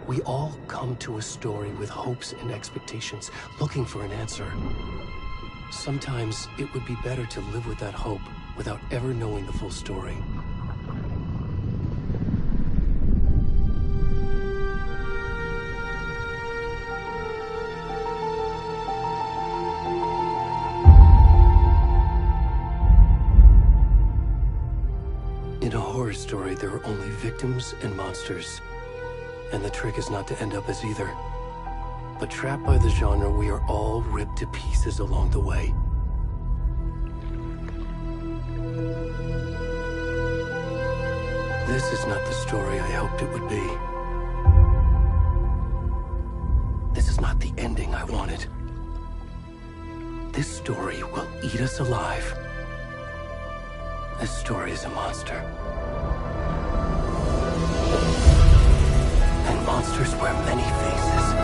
We all come to a story with hopes and expectations, looking for an answer. Sometimes it would be better to live with that hope without ever knowing the full story. In a horror story, there are only victims and monsters. And the trick is not to end up as either. But trapped by the genre, we are all ripped to pieces along the way. This is not the story I hoped it would be. This is not the ending I wanted. This story will eat us alive. This story is a monster. And monsters wear many faces.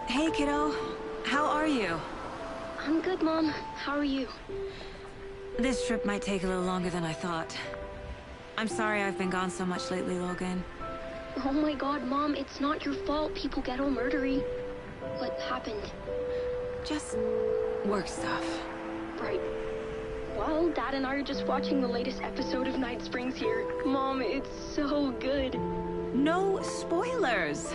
Hey, kiddo. How are you? I'm good, Mom. How are you? This trip might take a little longer than I thought. I'm sorry I've been gone so much lately, Logan. Oh my god, Mom, it's not your fault people get all murdery. What happened? Just work stuff. Right. Well, Dad and I are just watching the latest episode of Night Springs here. Mom, it's so good. No spoilers!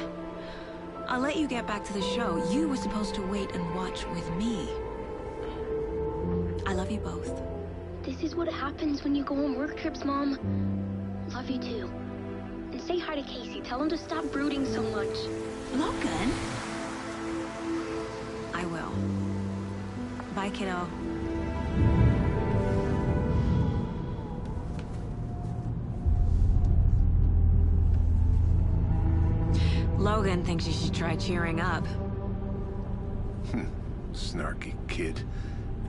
I'll let you get back to the show. You were supposed to wait and watch with me. I love you both. This is what happens when you go on work trips, Mom. Love you too. And say hi to Casey. Tell him to stop brooding so much. Logan? I will. Bye, kiddo. Logan thinks you should try cheering up. Snarky kid.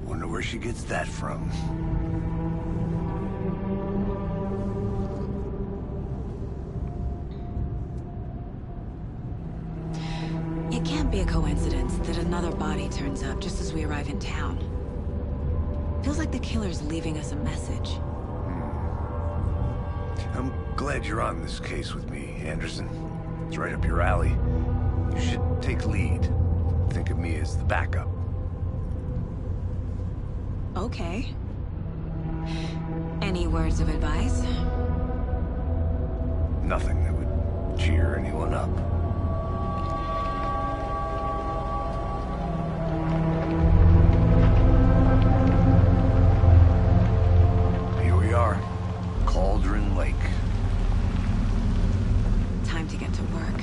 Wonder where she gets that from. It can't be a coincidence that another body turns up just as we arrive in town. Feels like the killer's leaving us a message. I'm glad you're on this case with me, Anderson. It's right up your alley. You should take lead. Think of me as the backup. Okay. Any words of advice? Nothing that would cheer anyone up. Here we are. Cauldron Lake. Time to get to work.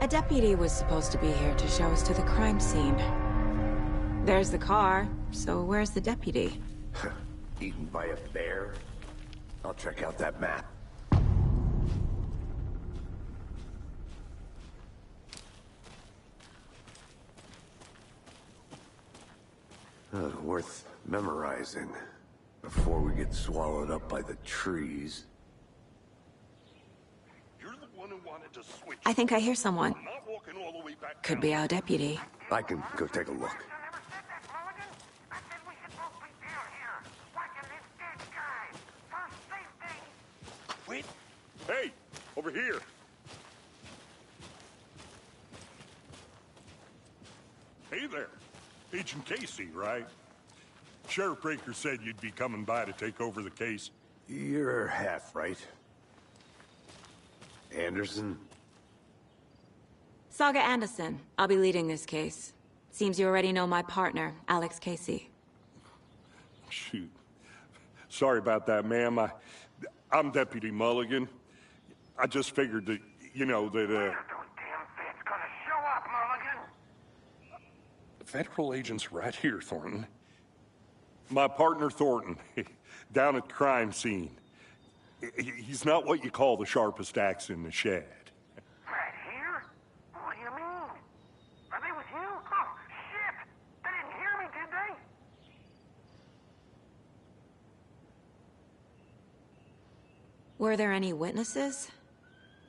A deputy was supposed to be here to show us to the crime scene. There's the car, so where's the deputy? Eaten by a bear? I'll check out that map. Worth memorizing before we get swallowed up by the trees. You're the one who wanted to switch. I think I hear someone. I'm not walking all the way back Could down. be our deputy. I can go take a look. Wait. Hey, over here. Hey there. Agent Casey, right? Sheriff Breaker said you'd be coming by to take over the case. You're half right. Anderson? Saga Anderson. I'll be leading this case. Seems you already know my partner, Alex Casey. Shoot. Sorry about that, ma'am. I'm Deputy Mulligan. I just figured that, you know, that, Those damn feds gonna show up, Mulligan. federal agent's right here, Thornton. My partner, Thornton, down at the crime scene. He's not what you call the sharpest axe in the shed. Right here? What do you mean? Are they with you? Oh, shit! They didn't hear me, did they? Were there any witnesses?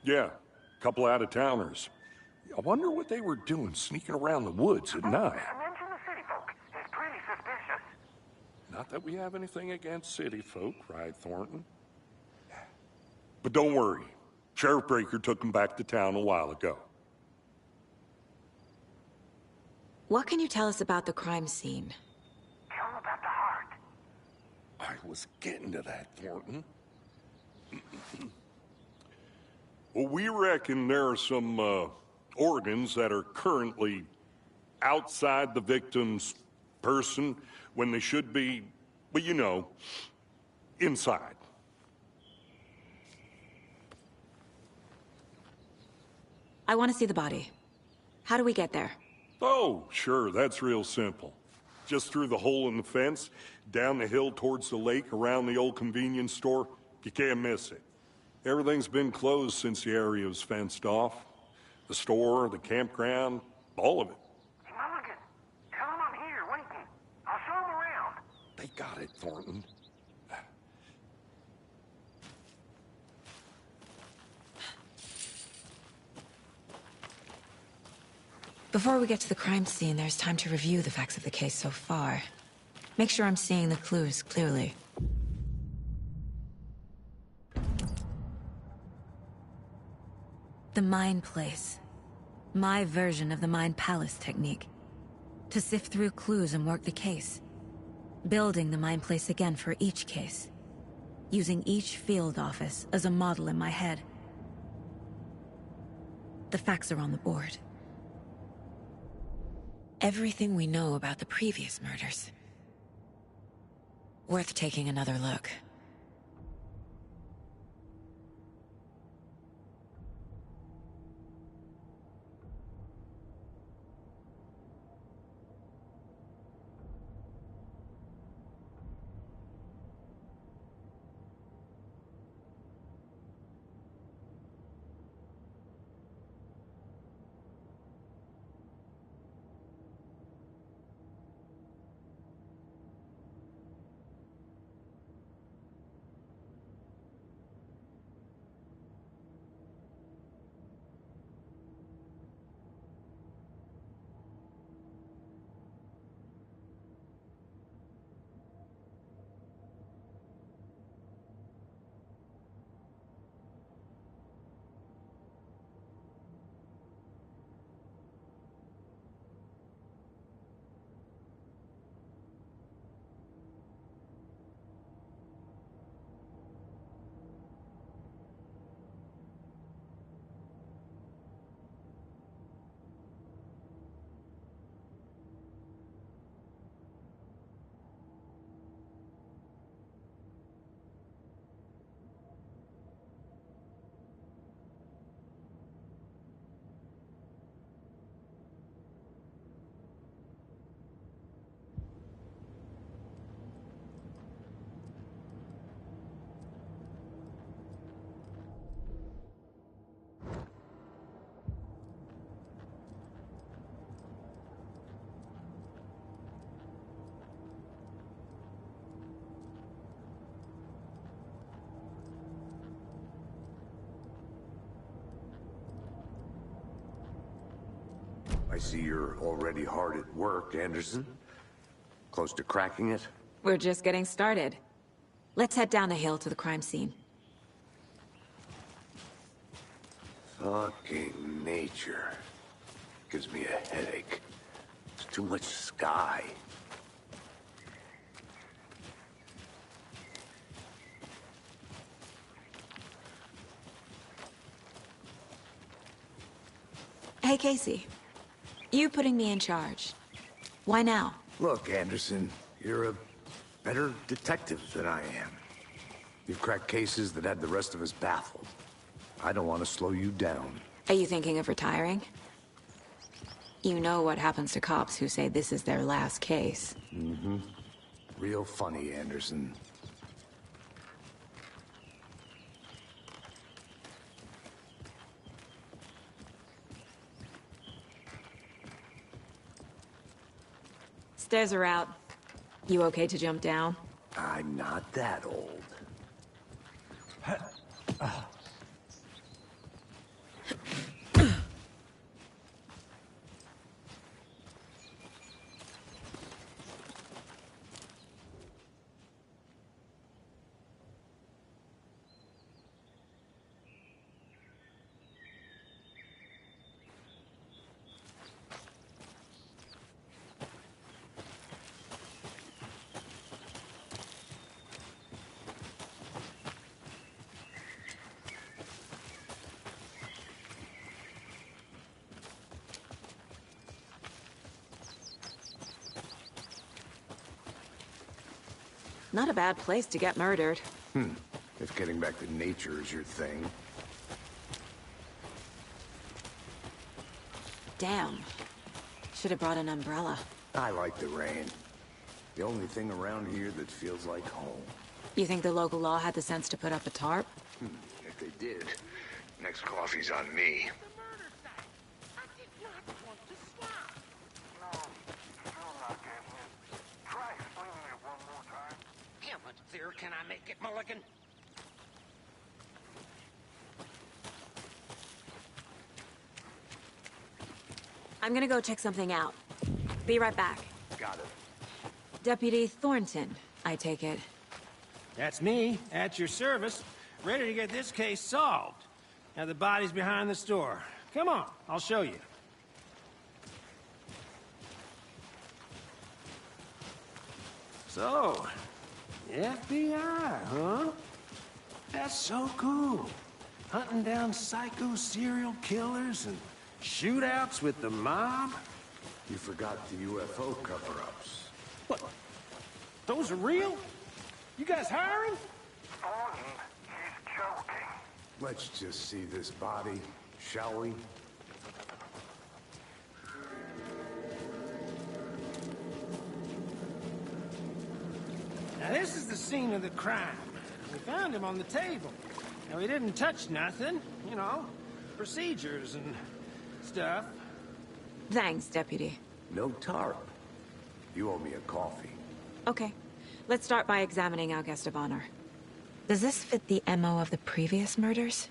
Yeah, a couple out-of-towners. I wonder what they were doing sneaking around the woods at night. Mention the city folk. It's pretty suspicious. Not that we have anything against city folk, right, Thornton? But don't worry. Sheriff Breaker took them back to town a while ago. What can you tell us about the crime scene? Tell them about the heart. I was getting to that, Thornton. Well, we reckon there are some organs that are currently outside the victim's person when they should be, well, you know, inside. I want to see the body. How do we get there? Oh, sure, that's real simple. Just through the hole in the fence, down the hill towards the lake, around the old convenience store. You can't miss it. Everything's been closed since the area was fenced off. The store, the campground, all of it. Hey, Mulligan, tell them I'm here waiting. I'll show it, Thornton. Before we get to the crime scene, there's time to review the facts of the case so far. Make sure I'm seeing the clues clearly. The Mind Place. My version of the Mind Palace technique. To sift through clues and work the case. Building the Mind Place again for each case. Using each field office as a model in my head. The facts are on the board. Everything we know about the previous murders. Worth taking another look. I see you're already hard at work, Anderson. Close to cracking it? We're just getting started. Let's head down the hill to the crime scene. Fucking nature. Gives me a headache. It's too much sky. Hey, Casey. You putting me in charge. Why now? Look, Anderson, you're a better detective than I am. You've cracked cases that had the rest of us baffled. I don't want to slow you down. Are you thinking of retiring? You know what happens to cops who say this is their last case. Mm-hmm. Real funny, Anderson. Stairs are out. You okay to jump down? I'm not that old. Not a bad place to get murdered. If getting back to nature is your thing. Damn. Should have brought an umbrella. I like the rain. The only thing around here that feels like home. You think the local law had the sense to put up a tarp? If they did, next coffee's on me. No, still not getting it. Try explaining it one more time. can I make it, Mulligan? I'm gonna go check something out. Be right back. Got it. Deputy Thornton, I take it. That's me, at your service, ready to get this case solved. Now the body's behind the store. Come on, I'll show you. So, FBI, huh? That's so cool. Hunting down psycho serial killers and shootouts with the mob. You forgot the UFO cover-ups. What? Those are real? You guys hiring? Thornton, he's joking. Let's just see this body, shall we? Now this is the scene of the crime. We found him on the table. Now he didn't touch nothing, you know, procedures and stuff. Thanks, Deputy. No tarp. You owe me a coffee. Okay. Let's start by examining our guest of honor. Does this fit the MO of the previous murders?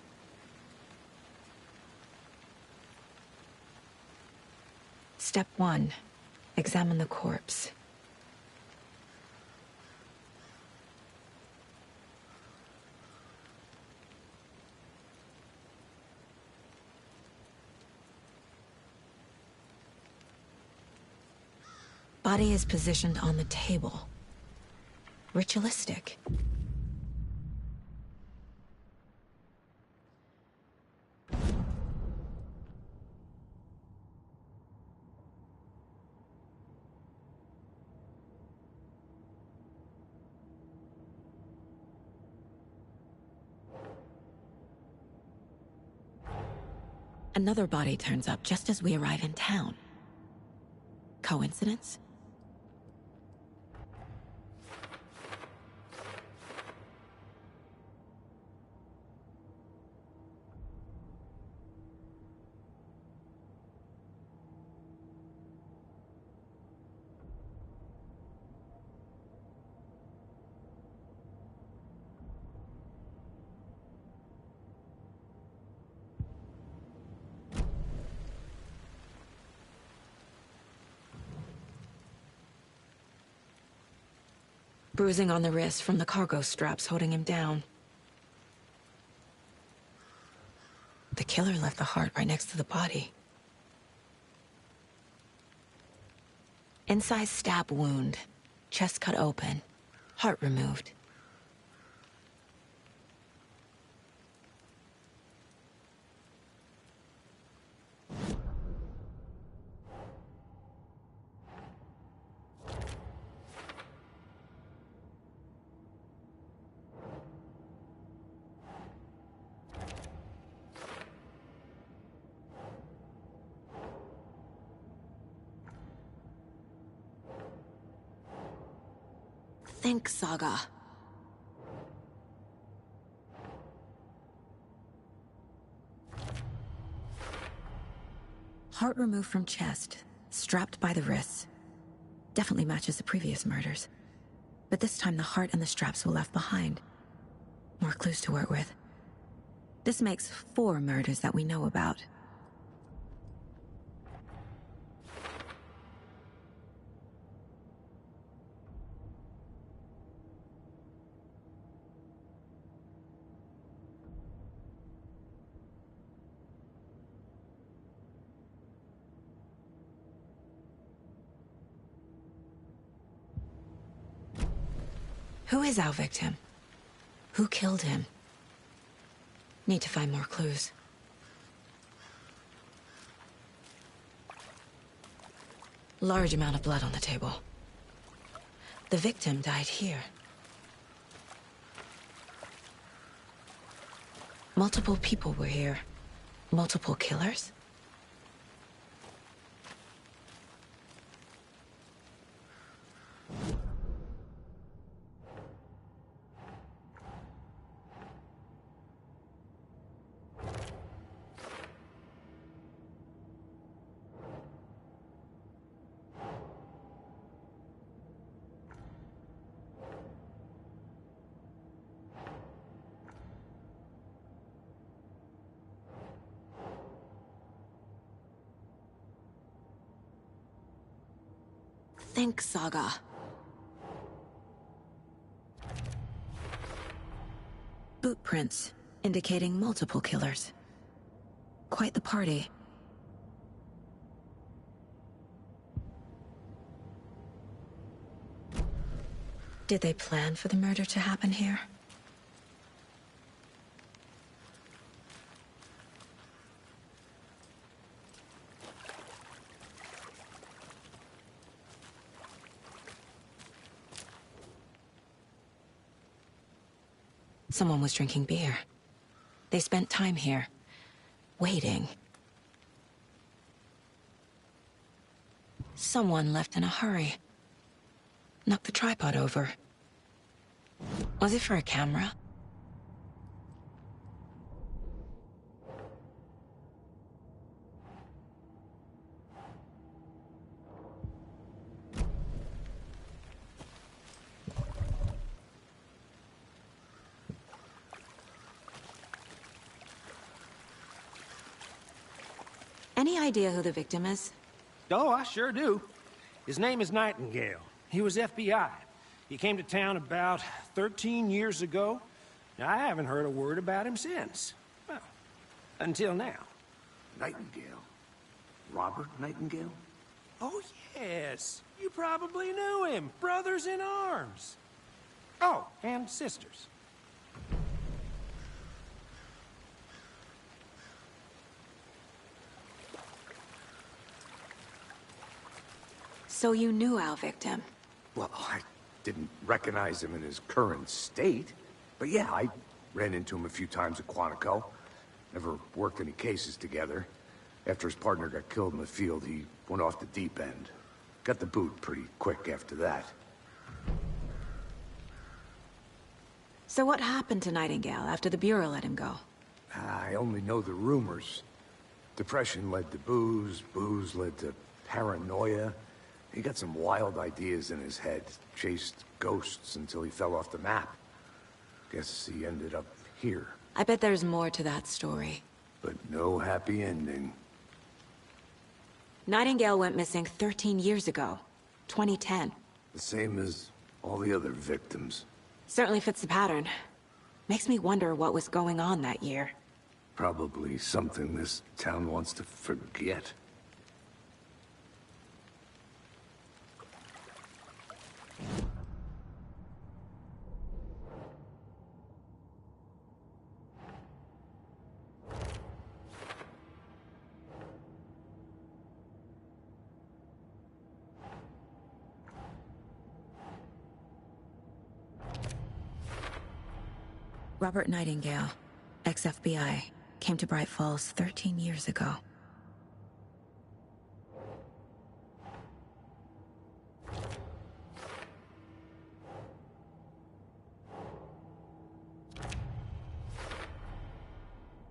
Step 1. Examine the corpse. Body is positioned on the table. Ritualistic. Another body turns up just as we arrive in town. Coincidence? Bruising on the wrist from the cargo straps holding him down. The killer left the heart right next to the body. Incised stab wound. Chest cut open. Heart removed. Think, Saga. Heart removed from chest, strapped by the wrists. Definitely matches the previous murders. But this time the heart and the straps were left behind. More clues to work with. This makes 4 murders that we know about. Who is our victim? Who killed him? Need to find more clues. Large amount of blood on the table. The victim died here. Multiple people were here. Multiple killers? think saga. Boot prints, indicating multiple killers. Quite the party. Did they plan for the murder to happen here? Someone was drinking beer. They spent time here, waiting. Someone left in a hurry. Knocked the tripod over. Was it for a camera? Any idea who the victim is? Oh, I sure do. His name is Nightingale. He was FBI. He came to town about 13 years ago. I haven't heard a word about him since. Well, until now. Nightingale? Robert Nightingale? Oh, yes. You probably knew him. Brothers in arms. Oh, and sisters. So you knew our victim? Well, I didn't recognize him in his current state. But yeah, I ran into him a few times at Quantico. Never worked any cases together. After his partner got killed in the field, he went off the deep end. Got the boot pretty quick after that. So what happened to Nightingale after the Bureau let him go? I only know the rumors. Depression led to booze, booze led to paranoia. He got some wild ideas in his head, chased ghosts until he fell off the map. Guess he ended up here. I bet there's more to that story. But no happy ending. Nightingale went missing 13 years ago. 2010. The same as all the other victims. Certainly fits the pattern. Makes me wonder what was going on that year. Probably something this town wants to forget. Robert Nightingale, ex-FBI, came to Bright Falls 13 years ago.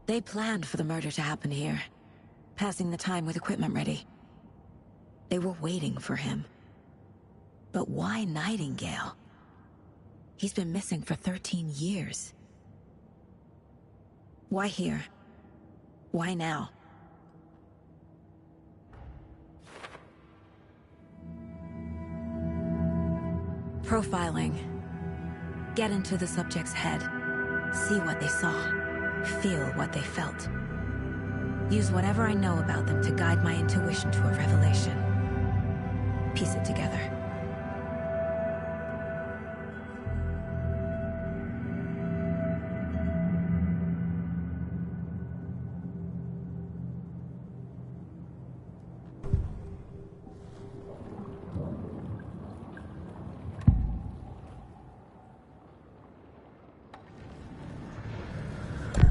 They planned for the murder to happen here, passing the time with equipment ready. They were waiting for him. But why Nightingale? He's been missing for 13 years. Why here? Why now? Profiling. Get into the subject's head. See what they saw. Feel what they felt. Use whatever I know about them to guide my intuition to a revelation. Piece it together.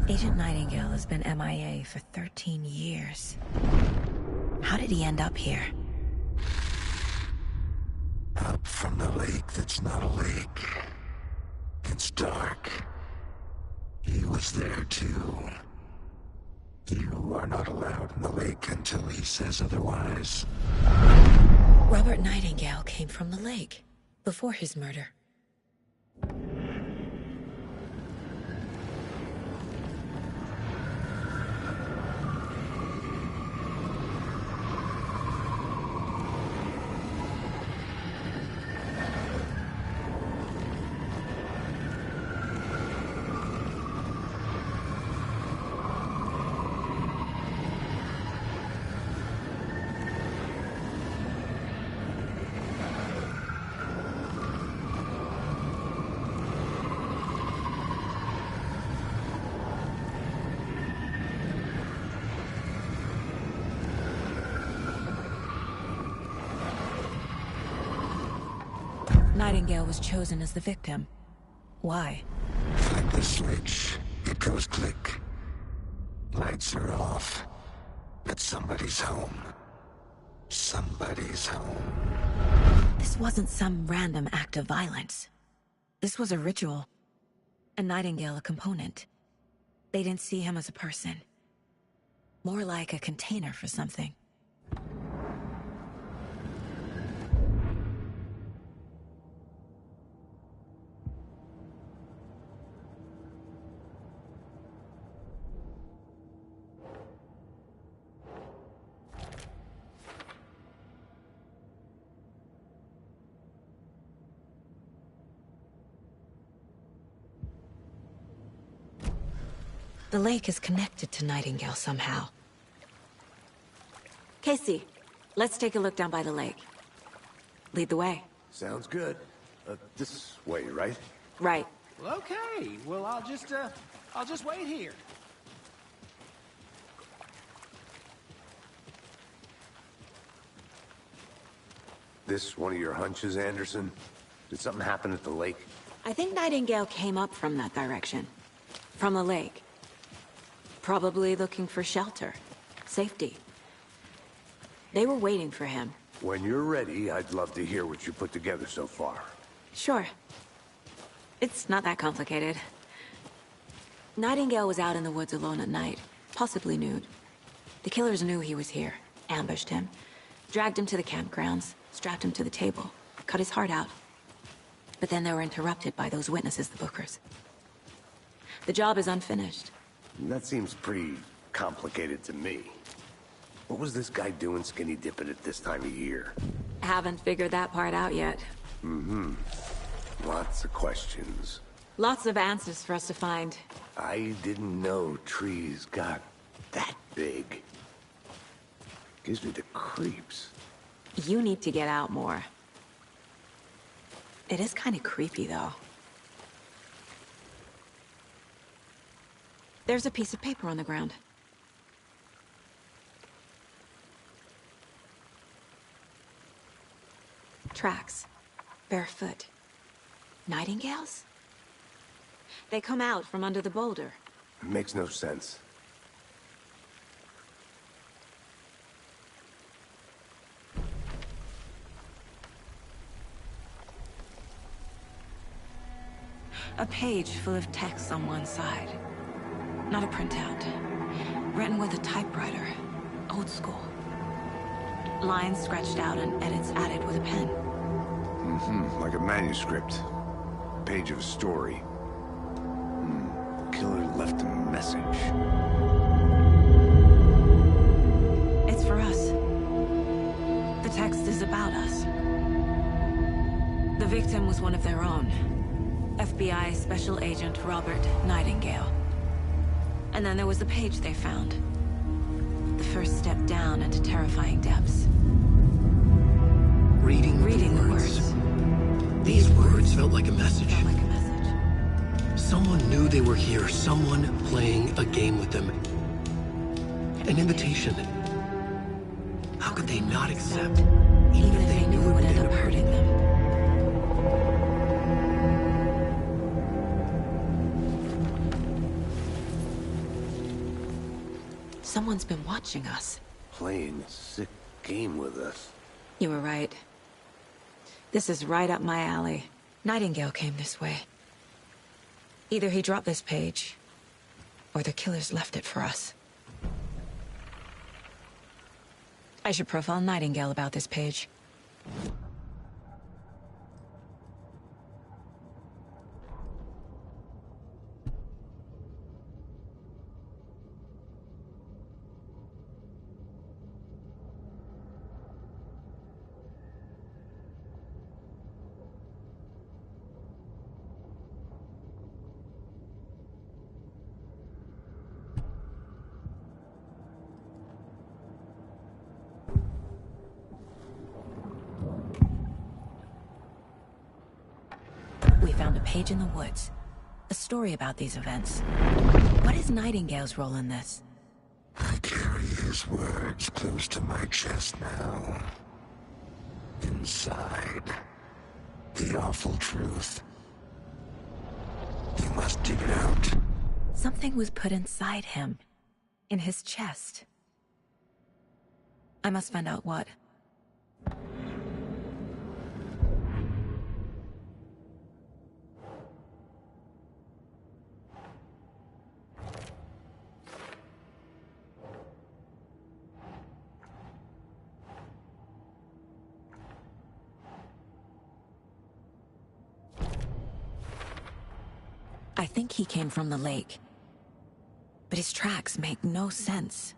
Agent Nightingale has been MIA for 13 years. How did he end up here? Up from the lake that's not a lake. It's dark. He was there too. You are not allowed in the lake until he says otherwise. Robert Nightingale came from the lake, before his murder. Nightingale was chosen as the victim. Why? Flip the switch. It goes click. Lights are off. But somebody's home. Somebody's home. This wasn't some random act of violence. This was a ritual. And Nightingale a component. They didn't see him as a person. More like a container for something. The lake is connected to Nightingale somehow. Casey, let's take a look down by the lake. Lead the way. Sounds good. This way, right? Right. Well, okay. Well, I'll just wait here. This one of your hunches, Anderson? Did something happen at the lake? I think Nightingale came up from that direction. From the lake. Probably looking for shelter. Safety. They were waiting for him. When you're ready, I'd love to hear what you put together so far. Sure. It's not that complicated. Nightingale was out in the woods alone at night, possibly nude. The killers knew he was here, ambushed him, dragged him to the campgrounds, strapped him to the table, cut his heart out. But then they were interrupted by those witnesses, the Bookers. The job is unfinished. That seems pretty complicated to me. What was this guy doing skinny dipping at this time of year? Haven't figured that part out yet. Lots of questions. Lots of answers for us to find. I didn't know trees got that big. Gives me the creeps. You need to get out more. It is kind of creepy, though. There's a piece of paper on the ground. Tracks. Barefoot. Nightingales? They come out from under the boulder. It makes no sense. A page full of text on one side. Not a printout. Written with a typewriter. Old school. Lines scratched out and edits added with a pen. Like a manuscript. Page of a story. The killer left a message. It's for us. The text is about us. The victim was one of their own. FBI Special Agent Robert Nightingale. And then there was the page they found. The first step down into terrifying depths. Reading the the words. These words felt like a message. Felt like a message. Someone knew they were here, someone playing a game with them. An invitation. How could they not accept, Even if they knew it would end up hurting them. Someone's been watching us. Playing a sick game with us. You were right. This is right up my alley. Nightingale came this way. Either he dropped this page, or the killers left it for us. I should profile Nightingale about this page. We found a page in the woods. A story about these events. What is Nightingale's role in this? I carry his words close to my chest now. Inside, The awful truth. You must dig it out. Something was put inside him. In his chest. I must find out what. I think he came from the lake. But his tracks make no sense.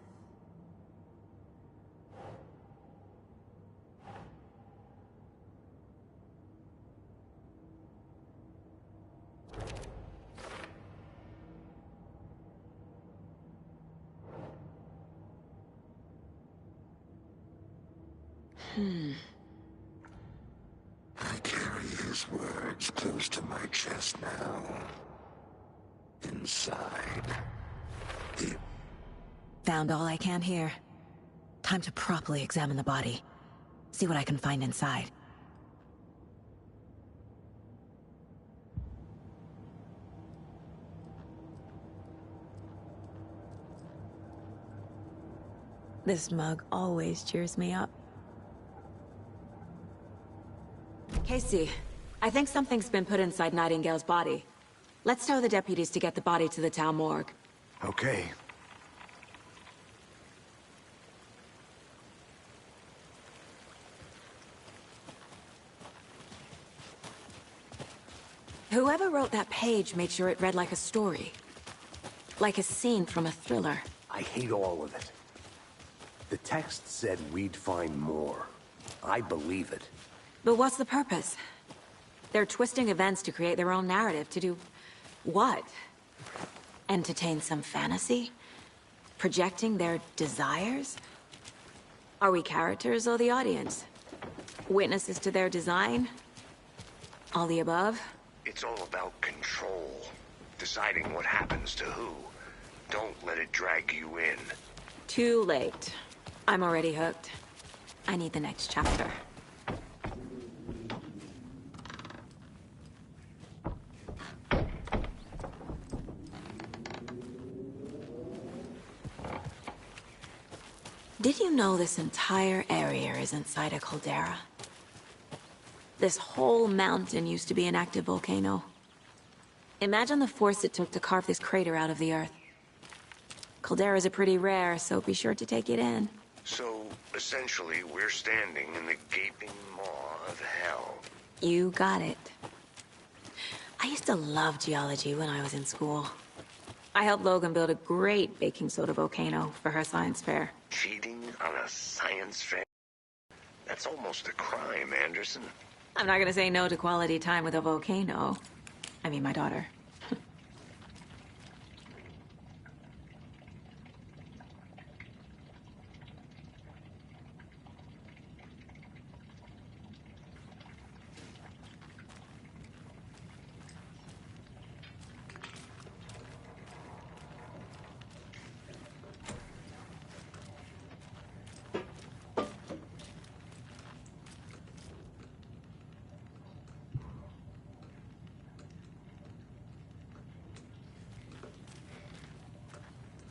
I carry his words close to my chest now. Inside. Found all I can here. Time to properly examine the body. See what I can find inside. This mug always cheers me up. Casey, I think something's been put inside Nightingale's body. Let's tell the deputies to get the body to the town morgue. Okay. Whoever wrote that page made sure it read like a story. Like a scene from a thriller. I hate all of it. The text said we'd find more. I believe it. But what's the purpose? They're twisting events to create their own narrative. To do what? Entertain some fantasy? Projecting their desires? Are we characters or the audience? Witnesses to their design? All the above? It's all about control. Deciding what happens to who. Don't let it drag you in. Too late. I'm already hooked. I need the next chapter. Did you know this entire area is inside a caldera? This whole mountain used to be an active volcano. Imagine the force it took to carve this crater out of the earth. Calderas are pretty rare, so be sure to take it in. So, essentially, we're standing in the gaping maw of hell. You got it. I used to love geology when I was in school. I helped Logan build a great baking soda volcano for her science fair. Cheating on a science fair? That's almost a crime, Anderson. I'm not gonna say no to quality time with a volcano. I mean, my daughter.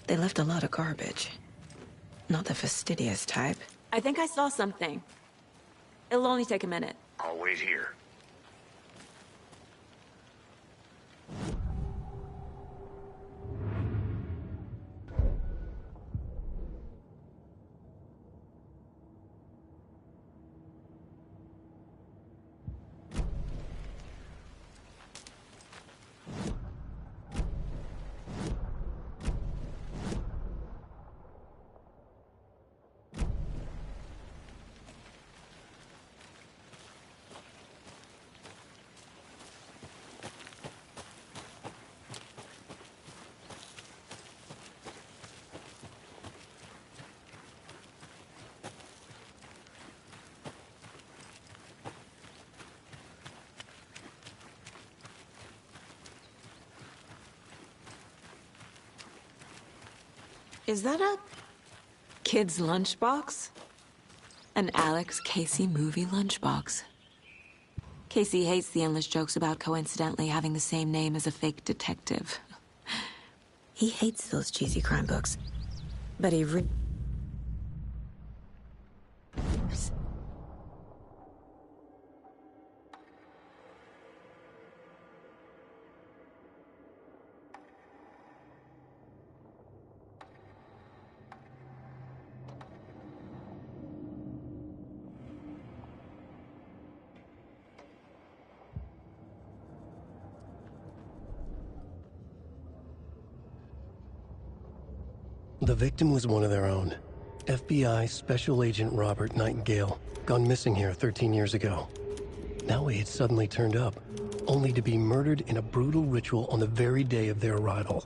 They left a lot of garbage. Not the fastidious type. I think I saw something. It'll only take a minute. I'll wait here. Is that a kid's lunchbox? An Alex Casey movie lunchbox. Casey hates the endless jokes about coincidentally having the same name as a fake detective. He hates those cheesy crime books. But he The victim was one of their own. FBI Special Agent Robert Nightingale, gone missing here 13 years ago. Now he had suddenly turned up, only to be murdered in a brutal ritual on the very day of their arrival.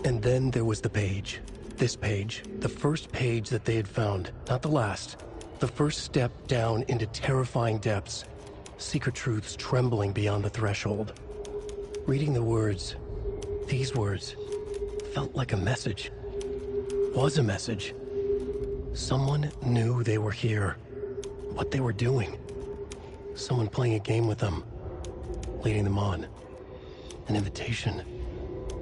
And then there was the page. This page, the first page that they had found, not the last. The first step down into terrifying depths. Secret truths trembling beyond the threshold. Reading the words, these words, felt like a message. Was a message. Someone knew they were here. What they were doing. Someone playing a game with them. Leading them on. An invitation.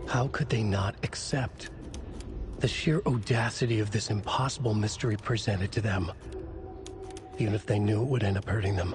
How could they not accept? The sheer audacity of this impossible mystery presented to them. Even if they knew it would end up hurting them.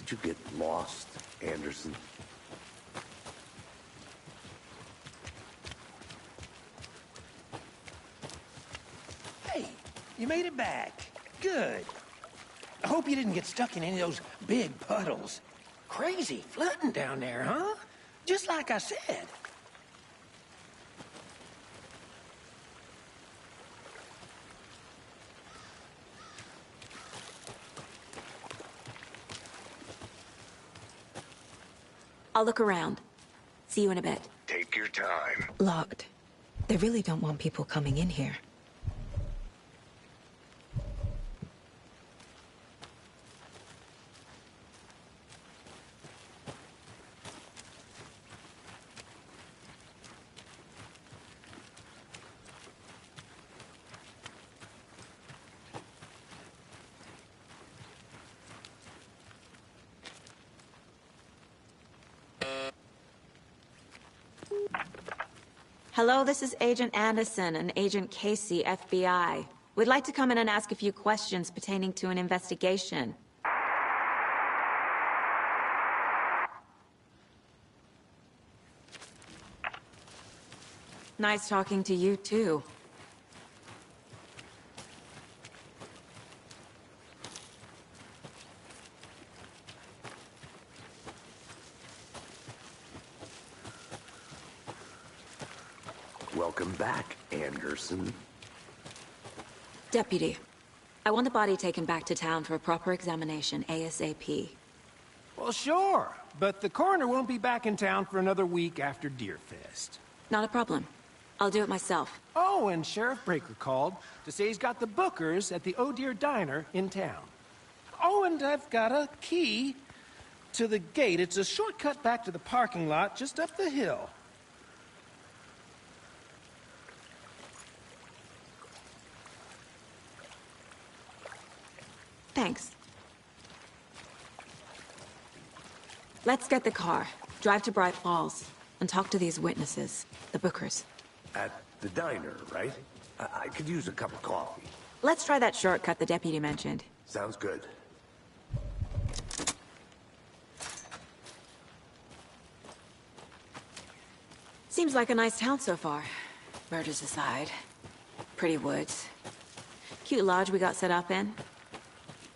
Did you get lost, Anderson? Hey, you made it back. Good. I hope you didn't get stuck in any of those big puddles. Crazy flooding down there, huh? Just like I said. I'll look around. See you in a bit. Take your time. Locked. They really don't want people coming in here. Hello, this is Agent Anderson and Agent Casey, FBI. We'd like to come in and ask a few questions pertaining to an investigation. Nice talking to you, too. Welcome back, Anderson. Deputy, I want the body taken back to town for a proper examination, ASAP. Well, sure, but the coroner won't be back in town for another week after Deerfest. Not a problem. I'll do it myself. Oh, and Sheriff Breaker called to say he's got the bookers at the Oh Deer Diner in town. Oh, and I've got a key to the gate. It's a shortcut back to the parking lot just up the hill. Thanks. Let's get the car, drive to Bright Falls, and talk to these witnesses, the bookers. At the diner, right? I could use a cup of coffee. Let's try that shortcut the deputy mentioned. Sounds good. Seems like a nice town so far. Murders aside. Pretty woods. Cute lodge we got set up in.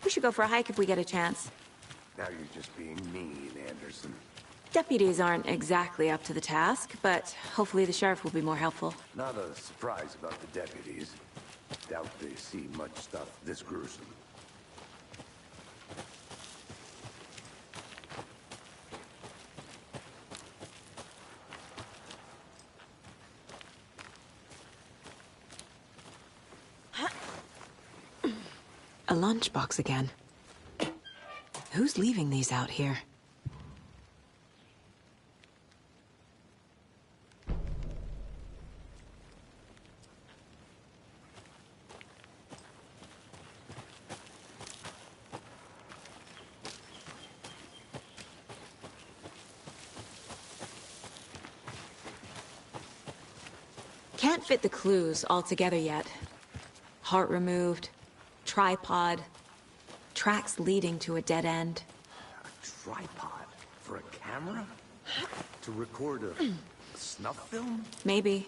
We should go for a hike if we get a chance. Now you're just being mean, Anderson. Deputies aren't exactly up to the task, but hopefully the sheriff will be more helpful. Not a surprise about the deputies. Doubt they see much stuff this gruesome. A lunchbox again. Who's leaving these out here? Can't fit the clues all together yet. Heart removed, tripod, tracks leading to a dead end. A tripod? For a camera? To record a snuff film? Maybe.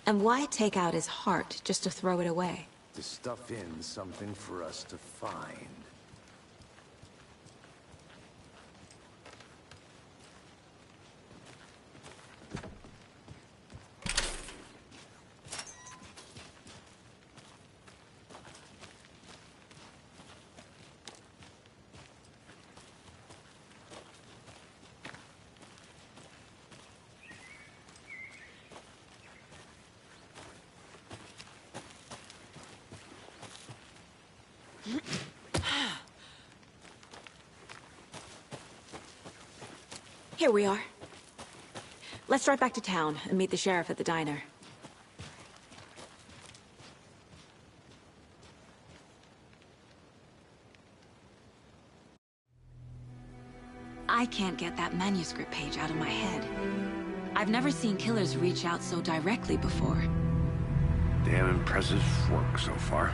And why take out his heart just to throw it away? To stuff in something for us to find. Here we are. Let's drive back to town and meet the sheriff at the diner. I can't get that manuscript page out of my head. I've never seen killers reach out so directly before. Damn impressive work so far.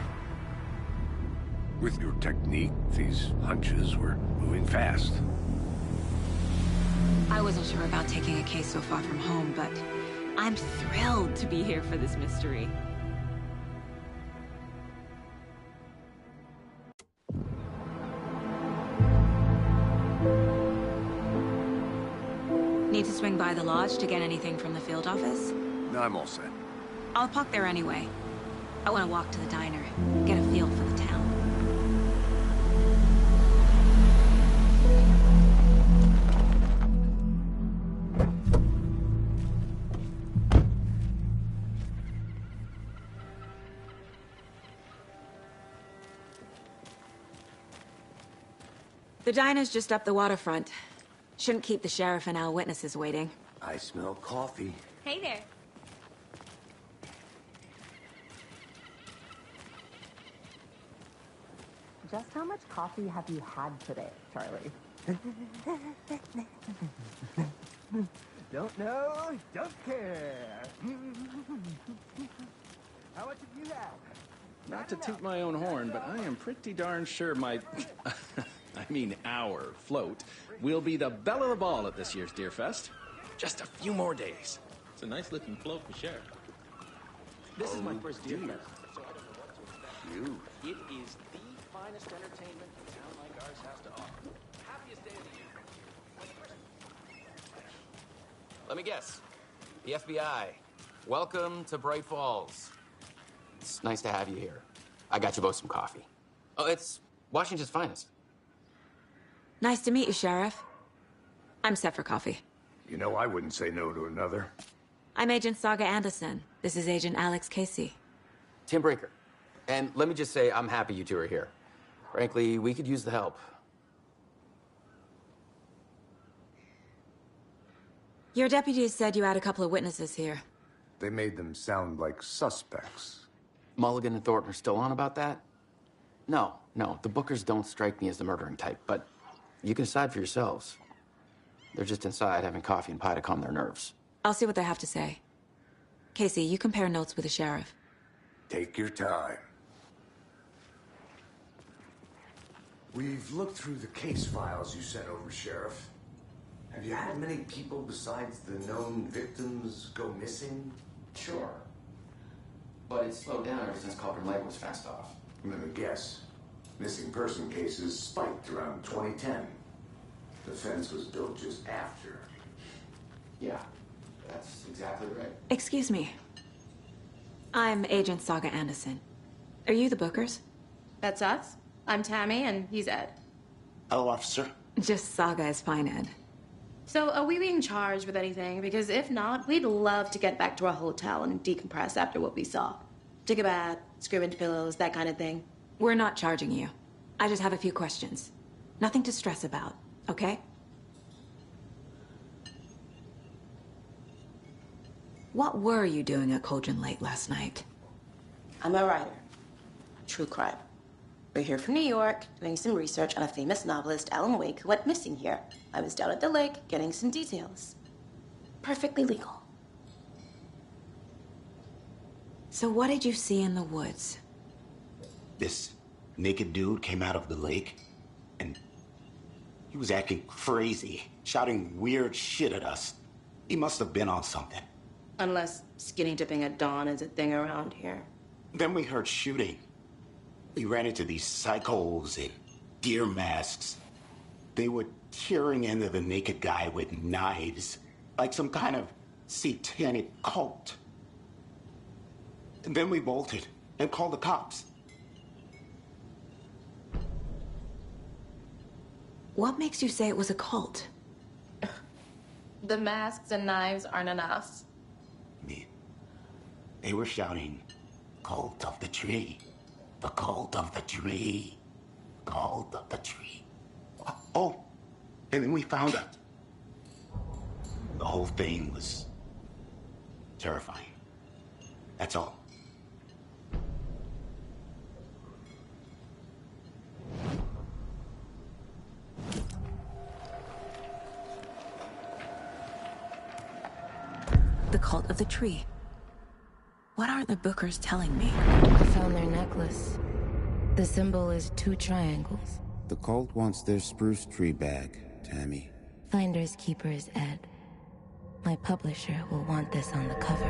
With your technique, these hunches were moving fast. I wasn't sure about taking a case so far from home, but I'm thrilled to be here for this mystery. Need to swing by the lodge to get anything from the field office? No, I'm all set. I'll park there anyway. I want to walk to the diner, get a feel for the town. The diner's just up the waterfront. Shouldn't keep the sheriff and our witnesses waiting. I smell coffee. Hey there. Just how much coffee have you had today, Charlie? Don't know, don't care. How much have you had? Not to toot my own horn, but I am pretty darn sure my... I mean our float will be the belle of the ball at this year's Deer Fest. Just a few more days. It's a nice looking float for sure. This is my first Deer Fest, so I don't know what to expect. Cute. It is the finest entertainment a town like ours has to offer. Happiest day of the year. Let me guess. The FBI. Welcome to Bright Falls. It's nice to have you here. I got you both some coffee. Oh, it's Washington's finest. Nice to meet you, Sheriff. I'm set for coffee. You know, I wouldn't say no to another. I'm Agent Saga Anderson. This is Agent Alex Casey. Tim Brinker. And let me just say, I'm happy you two are here. Frankly, we could use the help. Your deputies said you had a couple of witnesses here. They made them sound like suspects. Mulligan and Thornton are still on about that? No, the Bookers don't strike me as the murdering type, but you can decide for yourselves. They're just inside having coffee and pie to calm their nerves. I'll see what they have to say. Casey, you compare notes with the sheriff. Take your time. We've looked through the case files you sent over, Sheriff. Have you had many people besides the known victims go missing? Sure. But it's slowed down ever since Culver Lake was fenced off. Let me guess. Missing person cases spiked around 2010. The fence was built just after. Yeah, that's exactly right. Excuse me. I'm Agent Saga Anderson. Are you the Bookers? That's us. I'm Tammy, and he's Ed. Hello, officer. Just Saga is fine, Ed. So, are we being charged with anything? Because if not, we'd love to get back to our hotel and decompress after what we saw. Take a bath, scream into pillows, that kind of thing. We're not charging you. I just have a few questions. Nothing to stress about, okay? What were you doing at Cauldron Lake last night? I'm a writer. True crime. We're here from New York, doing some research on a famous novelist, Alan Wake, who went missing here. I was down at the lake, getting some details. Perfectly legal. So what did you see in the woods? This naked dude came out of the lake, and he was acting crazy, shouting weird shit at us. He must have been on something. Unless skinny dipping at dawn is a thing around here. Then we heard shooting. We ran into these psychos in deer masks. They were tearing into the naked guy with knives, like some kind of satanic cult. And then we bolted and called the cops. What makes you say it was a cult? The masks and knives aren't enough. They were shouting, "Cult of the tree, the cult of the tree, cult of the tree." Oh, and then we found out. The whole thing was terrifying. That's all. The cult of the tree. What aren't the Bookers telling me? I found their necklace. The symbol is 2 triangles. The cult wants their spruce tree back, Tammy. Finders keepers, Ed. My publisher will want this on the cover.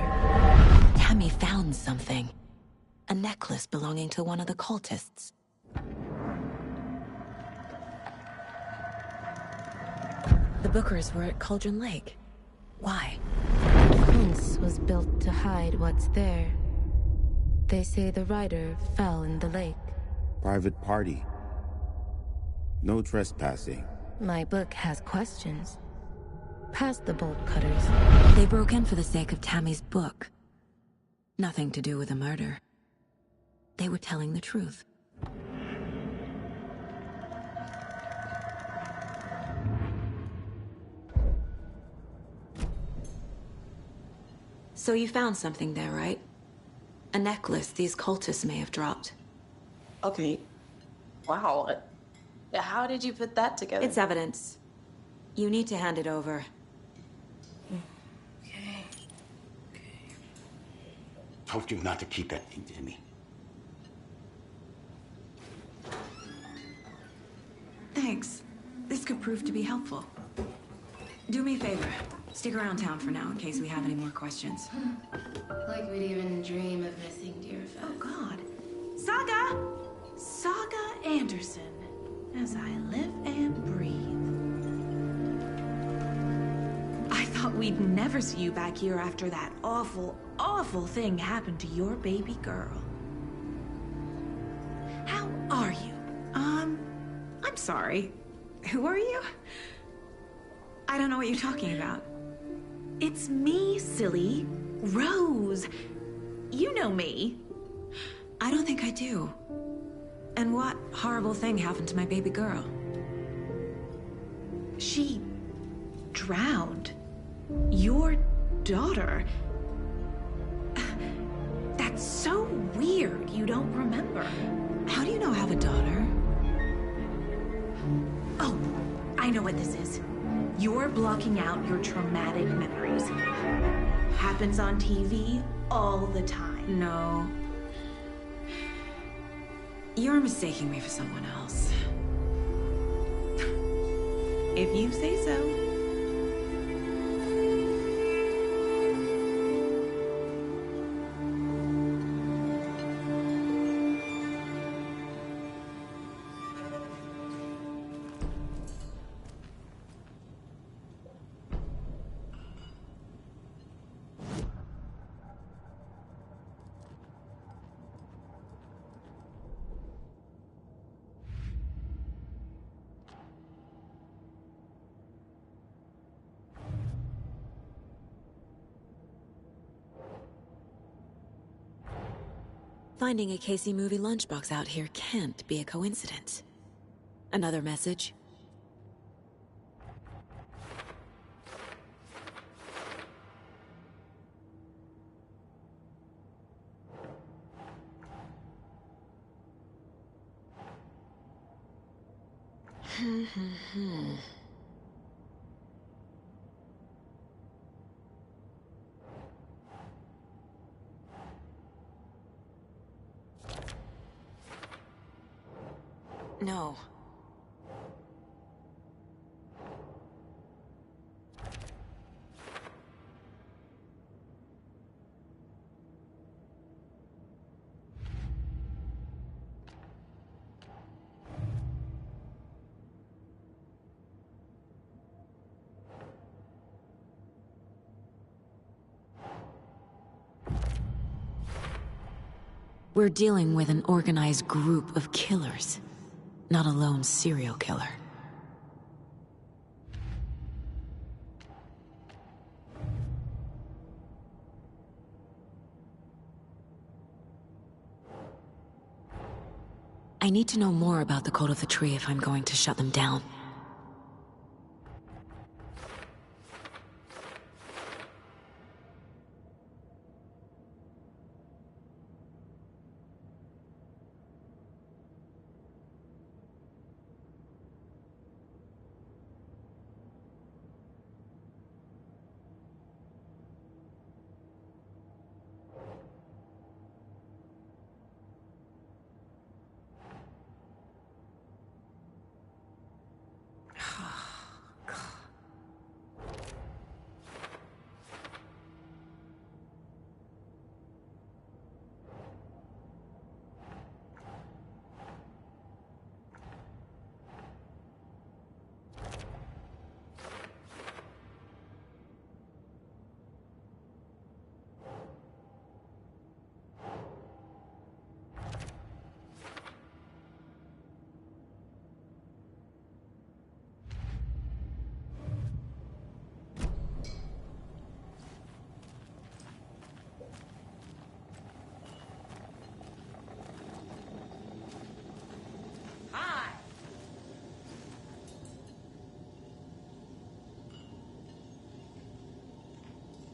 Tammy found something. A necklace belonging to one of the cultists. The Bookers were at Cauldron Lake. Why? The fence was built to hide what's there. They say the rider fell in the lake. Private party. No trespassing. My book has questions. Past the bolt cutters. They broke in for the sake of Tammy's book. Nothing to do with a murder. They were telling the truth. So you found something there, right? A necklace these cultists may have dropped. Okay. Wow. How did you put that together? It's evidence. You need to hand it over. Okay. Told you not to keep that thing to me. Thanks. This could prove to be helpful. Do me a favor. Stick around town for now in case we have any more questions. Like we'd even dream of missing Deerfest. Oh, God. Saga! Saga Anderson. As I live and breathe. I thought we'd never see you back here after that awful, awful thing happened to your baby girl. How are you? I'm sorry. Who are you? I don't know what you're talking about. It's me, silly. Rose. You know me. I don't think I do. And what horrible thing happened to my baby girl? She drowned. Your daughter. That's so weird you don't remember. How do you know I have a daughter? Oh, I know what this is. You're blocking out your traumatic memories. Happens on TV all the time. No. You're mistaking me for someone else. If you say so. Finding a Casey movie lunchbox out here can't be a coincidence. Another message? No. We're dealing with an organized group of killers, not a lone serial killer. I need to know more about the Code of the Tree if I'm going to shut them down.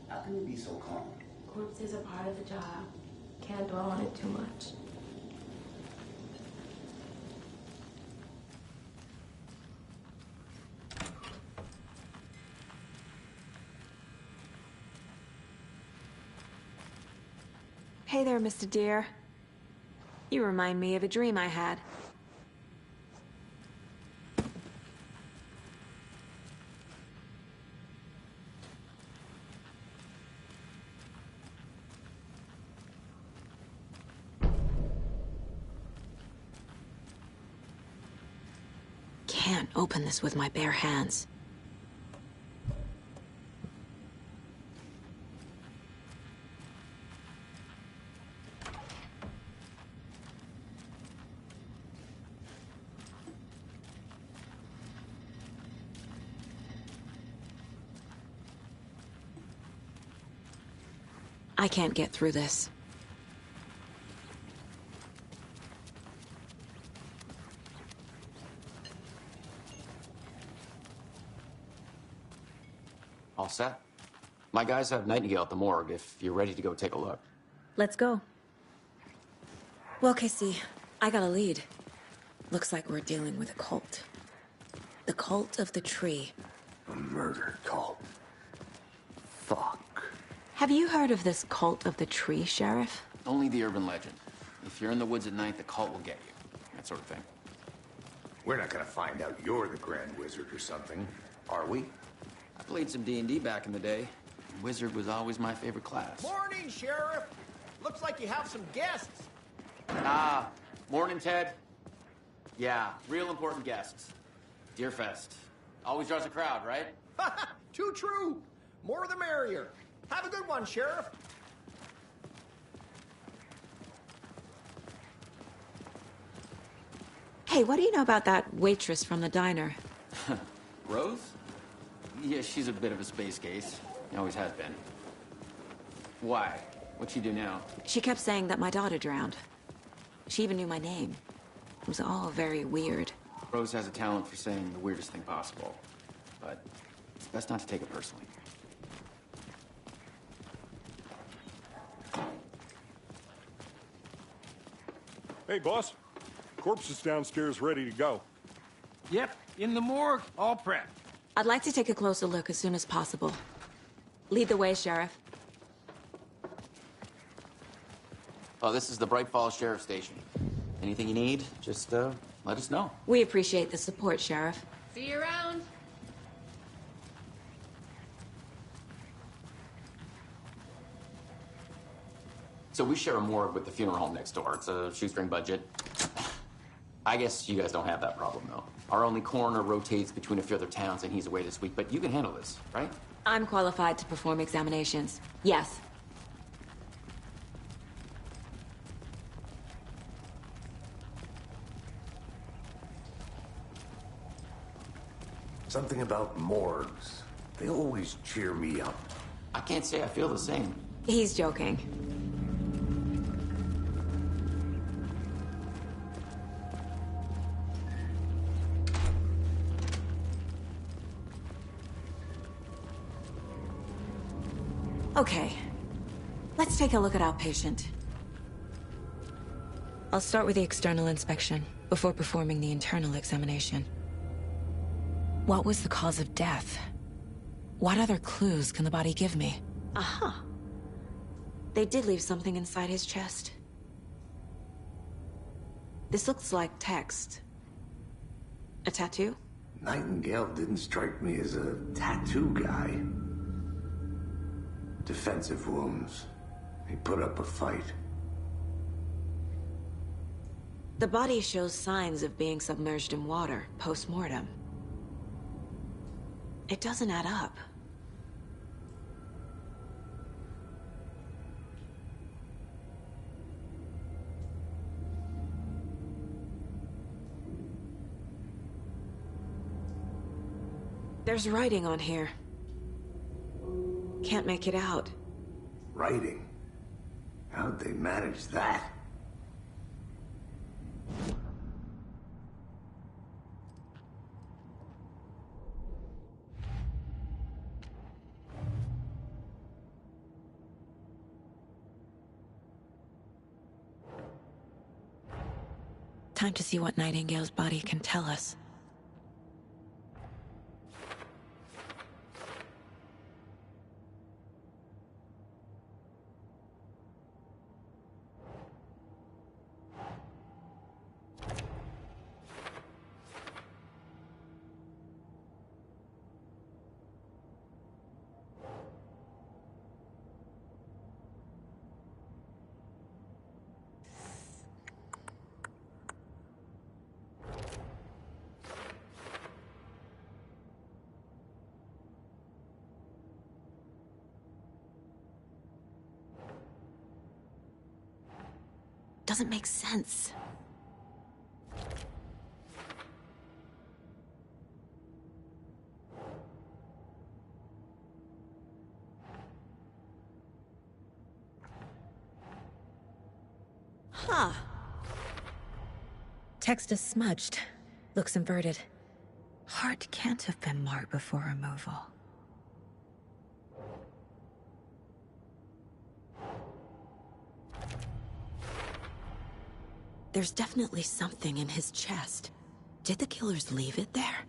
How can you be so calm? Corpses are part of the job. Can't dwell on it too much. Hey there, Mr. Deer. You remind me of a dream I had. Can't open this with my bare hands. I can't get through this. All set? My guys have Nightingale at the morgue if you're ready to go take a look. Let's go. Well, Casey, I got a lead. Looks like we're dealing with a cult. The Cult of the Tree. A murder cult. Fuck. Have you heard of this Cult of the Tree, Sheriff? Only the urban legend. If you're in the woods at night, the cult will get you. That sort of thing. We're not gonna find out you're the Grand Wizard or something, are we? I played some D&D back in the day. Wizard was always my favorite class. Morning, Sheriff. Looks like you have some guests. Morning, Ted. Yeah, real important guests. Deerfest. Always draws a crowd, right? Too true. More the merrier. Have a good one, Sheriff. Hey, what do you know about that waitress from the diner? Rose? Yeah, she's a bit of a space case. Always has been. Why? What'd she do now? She kept saying that my daughter drowned. She even knew my name. It was all very weird. Rose has a talent for saying the weirdest thing possible. But it's best not to take it personally. Hey, boss. Corpse is downstairs ready to go. Yep, in the morgue, all prepped. I'd like to take a closer look as soon as possible. Lead the way, Sheriff. Oh, this is the Bright Falls Sheriff Station. Anything you need, just let us know. We appreciate the support, Sheriff. See you around. So we share a morgue with the funeral home next door. It's a shoestring budget. I guess you guys don't have that problem, though. Our only coroner rotates between a few other towns, and he's away this week, but you can handle this, right? I'm qualified to perform examinations. Yes. Something about morgues. They always cheer me up. I can't say I feel the same. He's joking. Okay, let's take a look at our patient. I'll start with the external inspection before performing the internal examination. What was the cause of death? What other clues can the body give me? Aha. They did leave something inside his chest. This looks like text. A tattoo? Nightingale didn't strike me as a tattoo guy. Defensive wounds. He put up a fight. The body shows signs of being submerged in water post-mortem. It doesn't add up. There's writing on here. Can't make it out. Writing? How'd they manage that? Time to see what Nightingale's body can tell us. Doesn't make sense. Huh. Text is smudged. Looks inverted. Heart can't have been marked before removal. There's definitely something in his chest. Did the killers leave it there?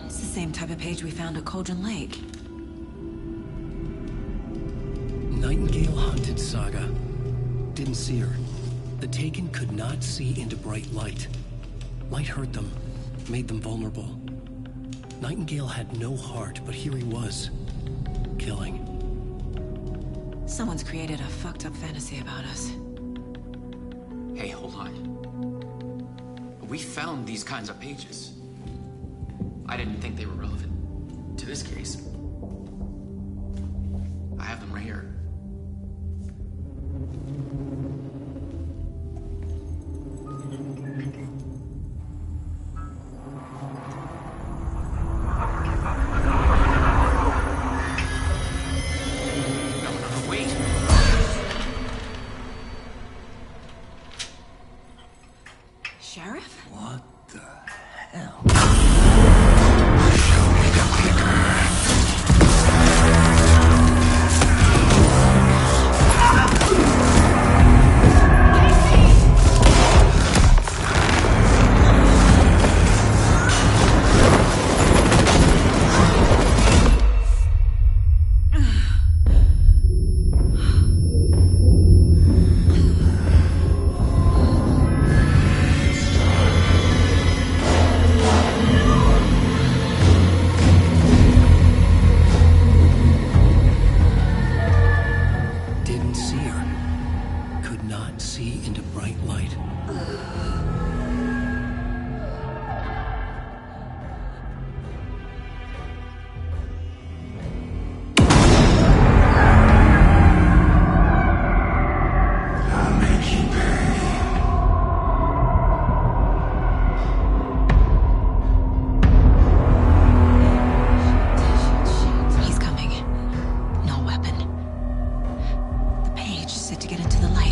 Same type of page we found at Cauldron Lake. Nightingale Hunted Saga. Didn't see her. The Taken could not see into bright light. Light hurt them, made them vulnerable. Nightingale had no heart, but here he was, killing. Someone's created a fucked up fantasy about us. Hey, hold on. We found these kinds of pages. I didn't think they were relevant to this case. I have them right here. Sheriff? What the hell? Didn't see her. Could not see into bright light. I'll make you pay. He's coming. No weapon. The page set to get into the light.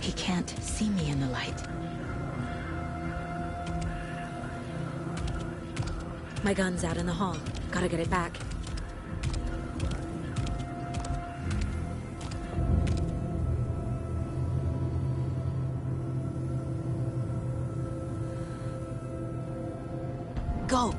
He can't see me in the light. My gun's out in the hall. Gotta get it back. Go!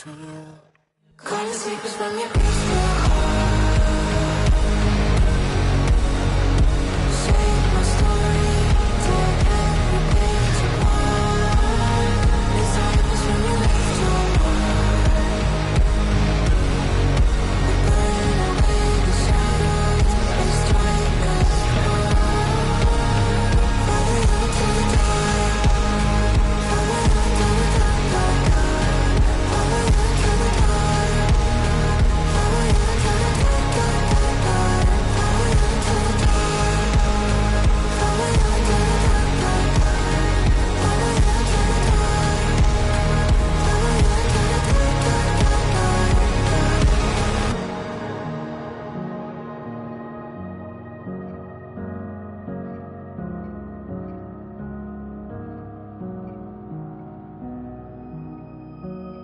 for you. Calling secrets from your crystal heart. Save my story, tear every page apart. Disciples from your left to right. We burn away the shadows and strike us hard. Follow you to the dark. Follow you to the dark, dark, dark. Follow you to the dark. Follow you to the dark, dark, dark, dark. Follow you to the dark. Follow you to the dark, dark, dark. Follow you to the dark. Follow you to the dark, dark, dark,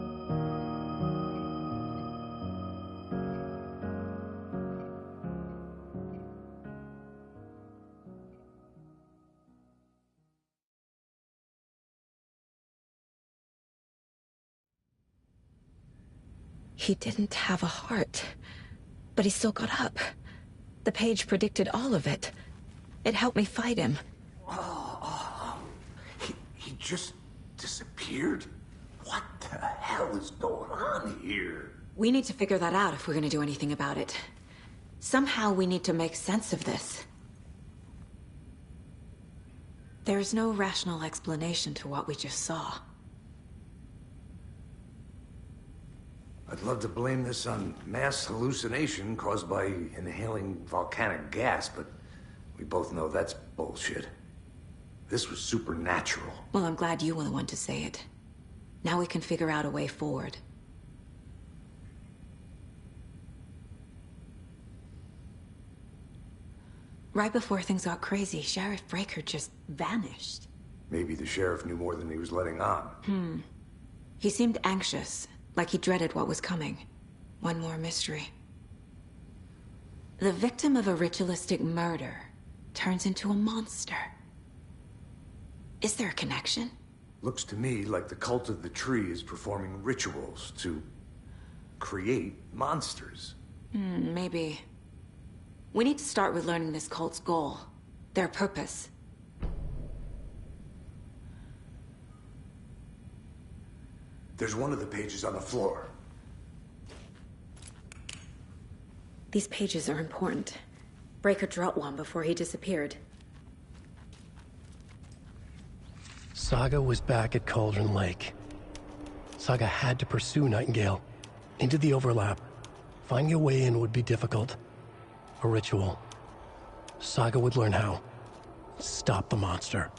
He didn't have a heart, but he still got up. The page predicted all of it. It helped me fight him. He just disappeared? What the hell is going on here? We need to figure that out if we're gonna do anything about it. Somehow we need to make sense of this. There's no rational explanation to what we just saw. I'd love to blame this on mass hallucination caused by inhaling volcanic gas, but we both know that's bullshit. This was supernatural. Well, I'm glad you were the one to say it. Now we can figure out a way forward. Right before things got crazy, Sheriff Breaker just vanished. Maybe the sheriff knew more than he was letting on. He seemed anxious, like he dreaded what was coming. One more mystery. The victim of a ritualistic murder turns into a monster. Is there a connection? Looks to me like the cult of the tree is performing rituals to create monsters. Maybe. We need to start with learning this cult's goal. Their purpose. There's one of the pages on the floor. These pages are important. Breaker dropped one before he disappeared. Saga was back at Cauldron Lake. Saga had to pursue Nightingale. Into the overlap. Finding a way in would be difficult. A ritual. Saga would learn how. Stop the monster.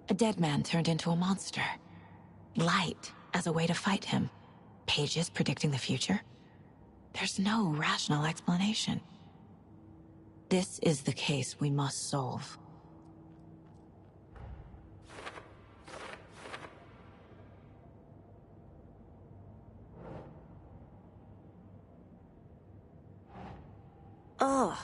A dead man turned into a monster. Light as a way to fight him. Pages predicting the future. There's no rational explanation. This is the case we must solve. Ugh.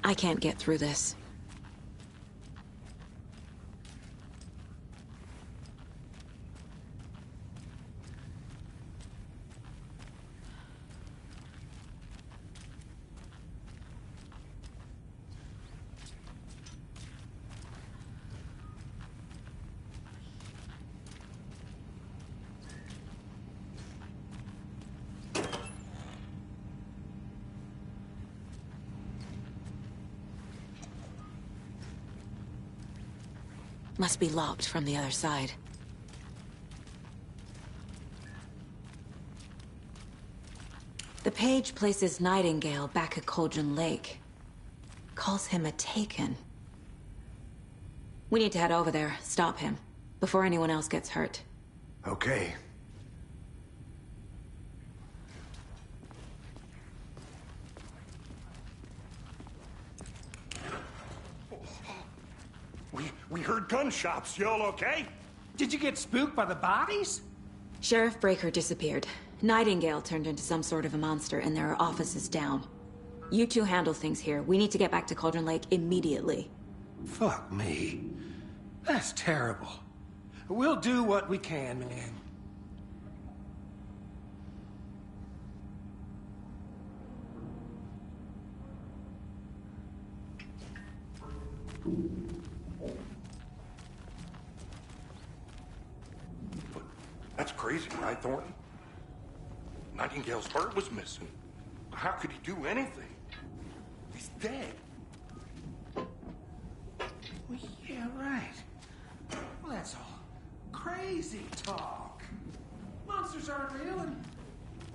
I can't get through this. Must be locked from the other side. The page places Nightingale back at Cauldron Lake. Calls him a Taken. We need to head over there, stop him, before anyone else gets hurt. Okay. We heard gunshots. Y'all okay? Did you get spooked by the bodies? Sheriff Breaker disappeared. Nightingale turned into some sort of a monster, and there are offices down. You two handle things here. We need to get back to Cauldron Lake immediately. Fuck me. That's terrible. We'll do what we can, man. That's crazy, right, Thornton? Nightingale's bird was missing. How could he do anything? He's dead. Well, yeah, right. Well, that's all crazy talk. Monsters aren't real, and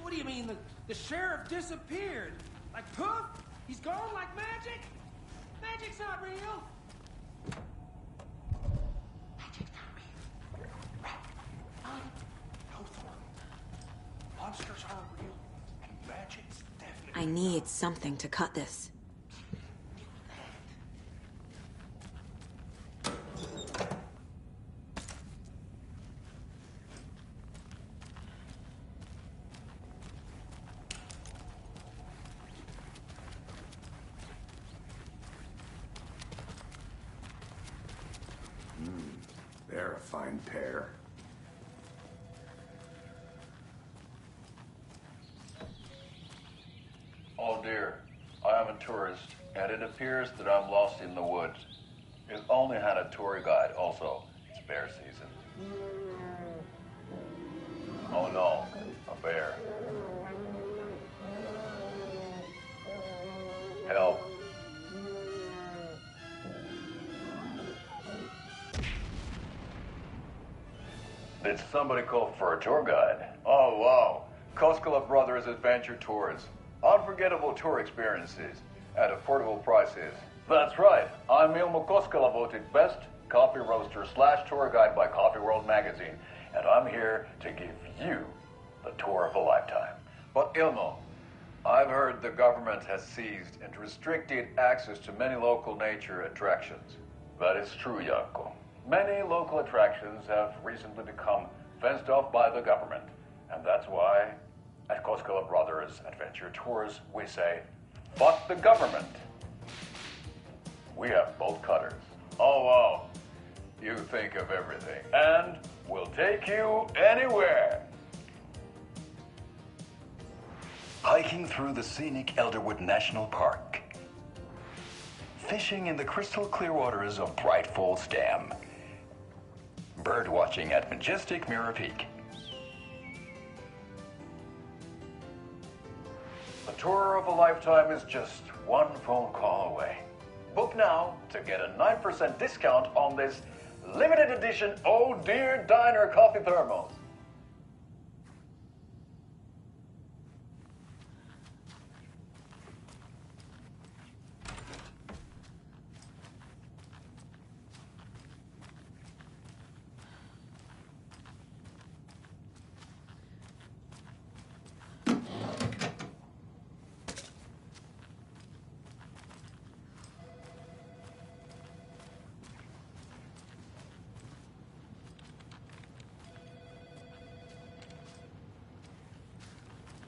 what do you mean? The sheriff disappeared? Like poof? He's gone like magic? Magic's not real. Magic's not real. No, Thornton. Monsters aren't real, and magic's definitely... I need something to cut this. They're a fine pair. Oh dear, I am a tourist, and it appears that I'm lost in the woods. We've only had a tour guide, also. It's bear season. Oh no, a bear. Help. Did somebody call for a tour guide? Oh wow, Koskela Brothers Adventure Tours. Unforgettable tour experiences at affordable prices. That's right. I'm Ilmo Koskela, voted best coffee roaster / tour guide by Coffee World magazine, and I'm here to give you the tour of a lifetime. But Ilmo, I've heard the government has seized and restricted access to many local nature attractions. That is true, Janko. Many local attractions have recently become fenced off by the government, and that's why at Koskela Brothers Adventure Tours, we say, fuck the government. We have bolt cutters. Oh, wow. You think of everything. And we'll take you anywhere. Hiking through the scenic Elderwood National Park. Fishing in the crystal clear waters of Bright Falls Dam. Bird watching at majestic Mirror Peak. The tour of a lifetime is just one phone call away. Book now to get a 9% discount on this limited edition Oh Dear Diner coffee thermos.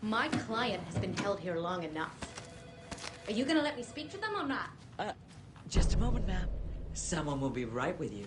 My client has been held here long enough. Are you gonna let me speak to them or not? Just a moment, ma'am. Someone will be right with you.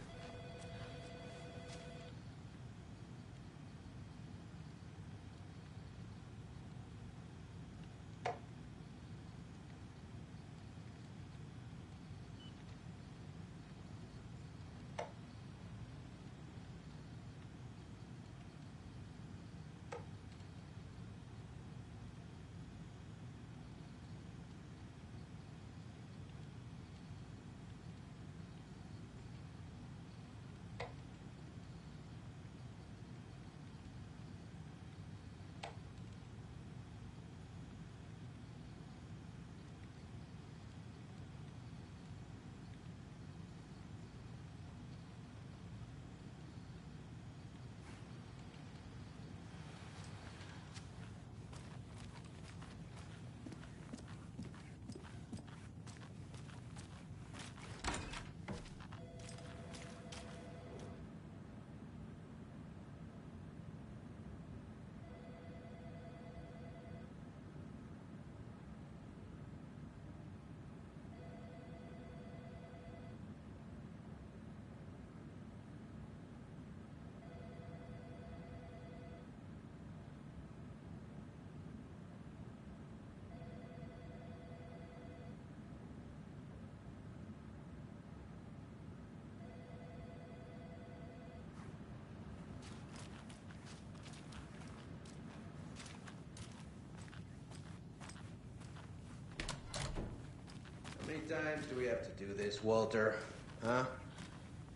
How many times do we have to do this, Walter? Huh?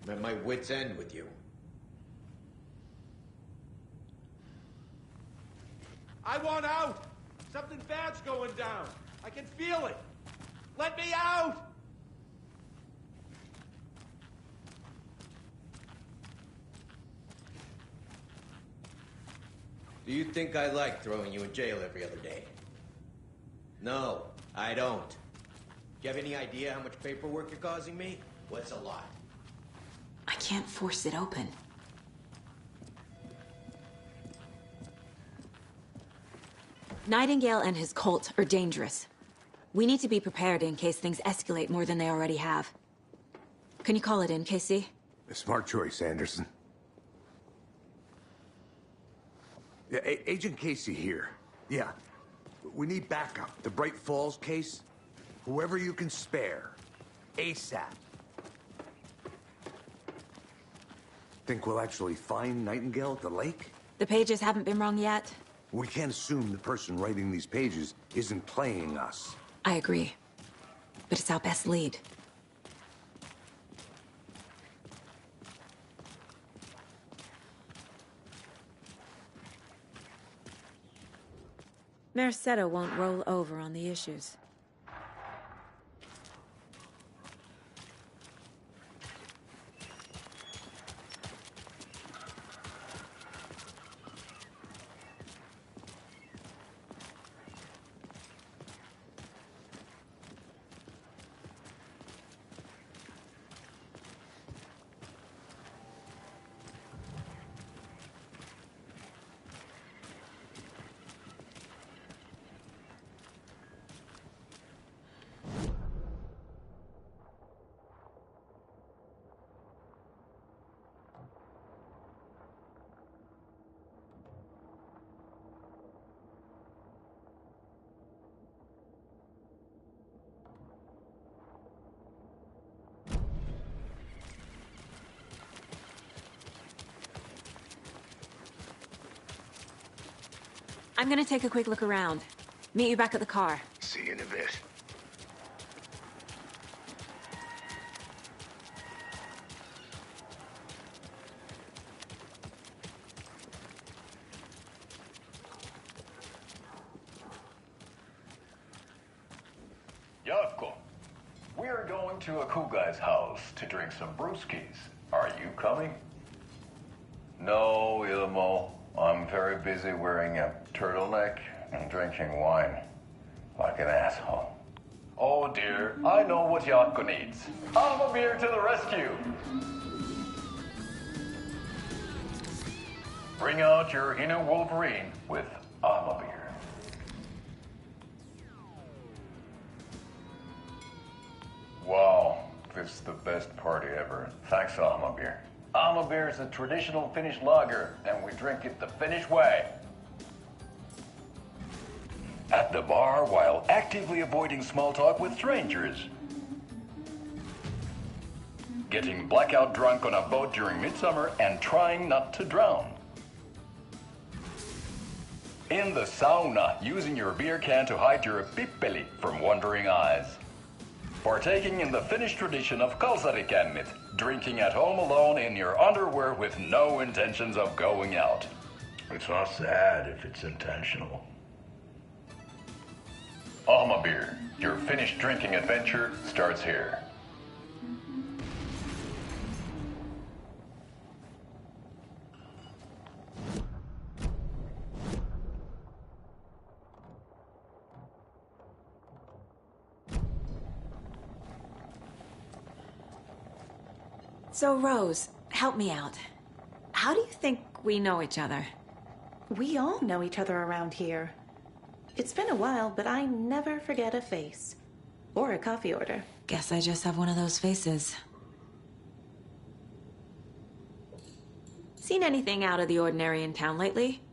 I'm at my wit's end with you. I want out! Something bad's going down. I can feel it. Let me out! Do you think I like throwing you in jail every other day? No, I don't. Do you have any idea how much paperwork you're causing me? What's a lot? I can't force it open. Nightingale and his cult are dangerous. We need to be prepared in case things escalate more than they already have. Can you call it in, Casey? A smart choice, Anderson. Yeah, Agent Casey here. Yeah. We need backup. The Bright Falls case? Whoever you can spare. ASAP. Think we'll actually find Nightingale at the lake? The pages haven't been wrong yet. We can't assume the person writing these pages isn't playing us. I agree. But it's our best lead. Mercado won't roll over on the issues. I'm gonna take a quick look around. Meet you back at the car. See you in a bit. Yavko, we are going to a cool guy's house to drink some brewskis. Are you coming? No, Ilmo. I'm very busy wearing a turtleneck and drinking wine. Like an asshole. Oh dear, I know what Yavko needs. I'm a beer to the rescue. Bring out your inner Wolverine with I'm a beer. Wow, It's the best party ever. Thanks, Alma beer. Alma beer is a traditional Finnish lager, and we drink it the Finnish way. At the bar while actively avoiding small talk with strangers. Getting blackout drunk on a boat during midsummer and trying not to drown. In the sauna, using your beer can to hide your pippeli from wondering eyes. Partaking in the Finnish tradition of kalsarikännit, drinking at home alone in your underwear with no intentions of going out. It's not sad if it's intentional. Alma beer, your Finnish drinking adventure starts here. So, Rose, help me out. How do you think we know each other? We all know each other around here. It's been a while, but I never forget a face. Or a coffee order. Guess I just have one of those faces. Seen anything out of the ordinary in town lately?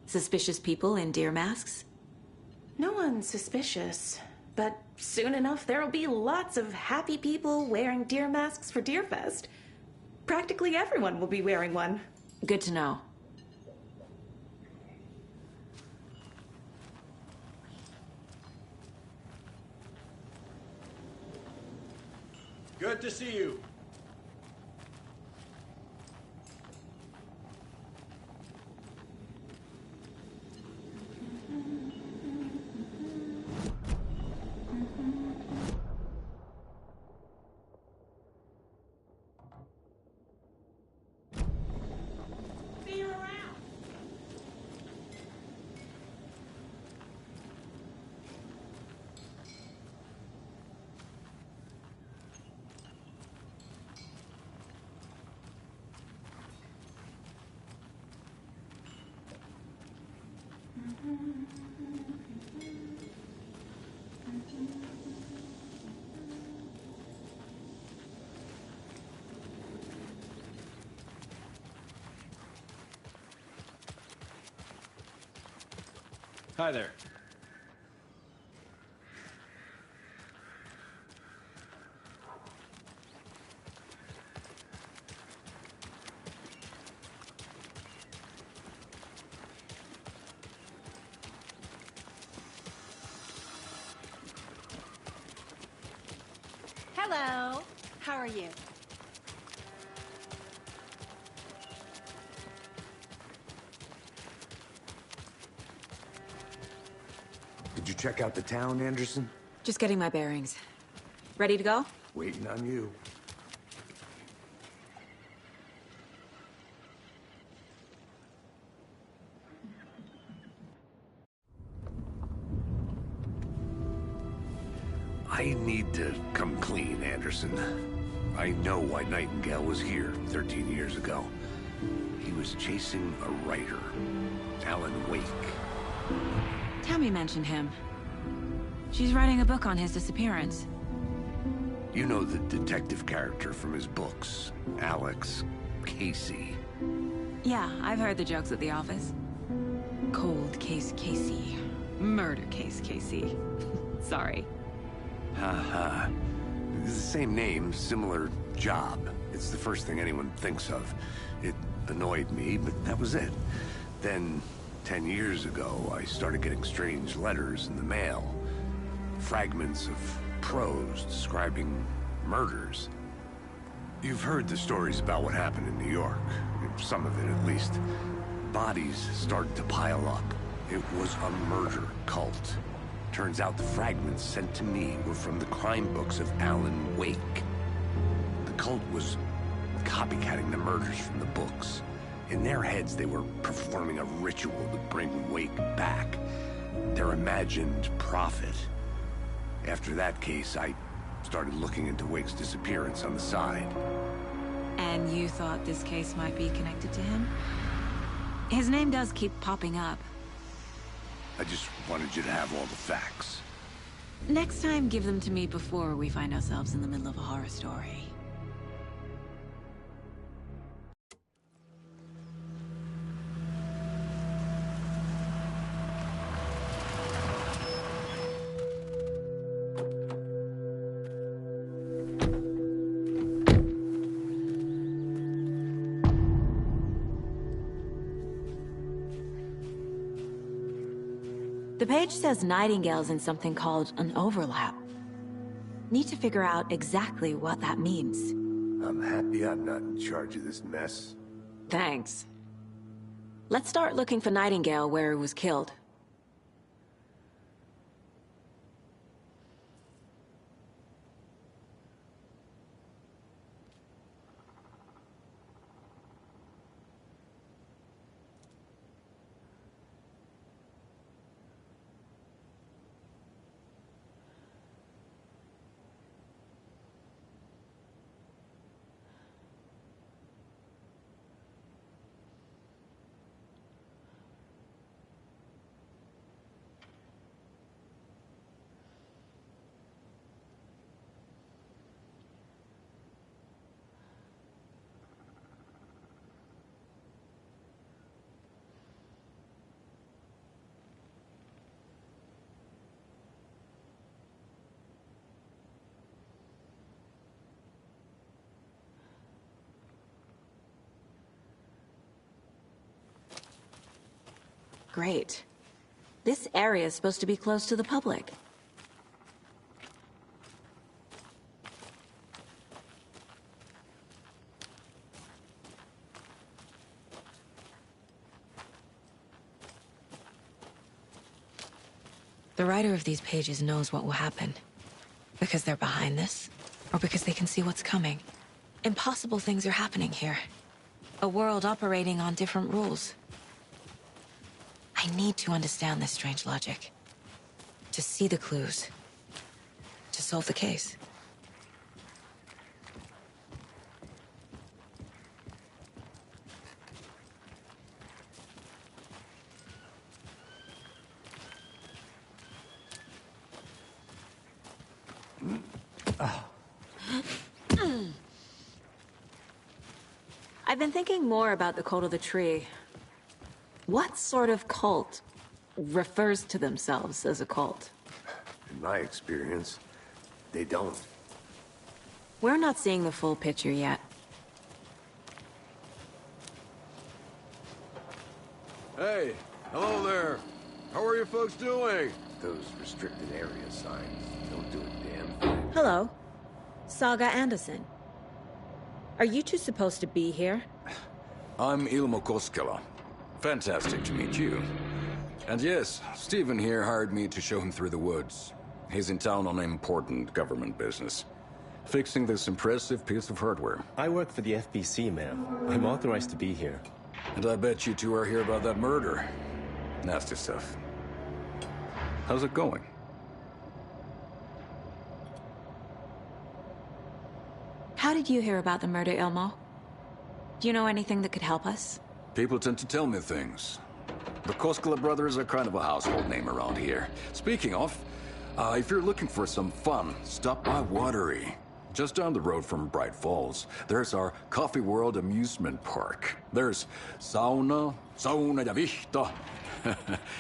Suspicious people in deer masks? No one's suspicious. But soon enough, there'll be lots of happy people wearing deer masks for Deerfest. Practically everyone will be wearing one. Good to know. Good to see you. Hi there. Hello. How are you? Did you check out the town, Anderson? Just getting my bearings. Ready to go? Waiting on you. I need to come clean, Anderson. I know why Nightingale was here 13 years ago. He was chasing a writer, Alan Wake. Tammy mentioned him. She's writing a book on his disappearance. You know the detective character from his books, Alex Casey. Yeah, I've heard the jokes at the office. Cold case Casey. Murder case Casey. Sorry. Haha. It's the same name, similar job. It's the first thing anyone thinks of. It annoyed me, but that was it. Then, 10 years ago, I started getting strange letters in the mail. Fragments of prose describing murders. You've heard the stories about what happened in New York. Some of it, at least. Bodies started to pile up. It was a murder cult. Turns out the fragments sent to me were from the crime books of Alan Wake. The cult was copycatting the murders from the books. In their heads, they were performing a ritual to bring Wake back. Their imagined prophet. After that case, I started looking into Wake's disappearance on the side. And you thought this case might be connected to him? His name does keep popping up. I just wanted you to have all the facts. Next time, give them to me before we find ourselves in the middle of a horror story. The page says Nightingale's in something called an overlap. Need to figure out exactly what that means. I'm happy I'm not in charge of this mess. Thanks. Let's start looking for Nightingale where he was killed. Great. This area is supposed to be close to the public. The writer of these pages knows what will happen. Because they're behind this, or because they can see what's coming. Impossible things are happening here. A world operating on different rules. I need to understand this strange logic. To see the clues. To solve the case. I've been thinking more about the cult of the tree. What sort of cult refers to themselves as a cult? In my experience, they don't. We're not seeing the full picture yet. Hey, hello there. How are you folks doing? Those restricted area signs don't do a damn thing. Hello. Saga Anderson. Are you two supposed to be here? I'm Ilmo Koskela. Fantastic to meet you. And yes, Stephen here hired me to show him through the woods. He's in town on important government business. Fixing this impressive piece of hardware. I work for the FBC, ma'am. I'm authorized to be here. And I bet you two are here about that murder. Nasty stuff. How's it going? How did you hear about the murder, Ilmo? Do you know anything that could help us? People tend to tell me things. The Koskela brothers are kind of a household name around here. Speaking of, if you're looking for some fun, stop by Watery. Just down the road from Bright Falls, there's our Coffee World amusement park. There's sauna ja vihto.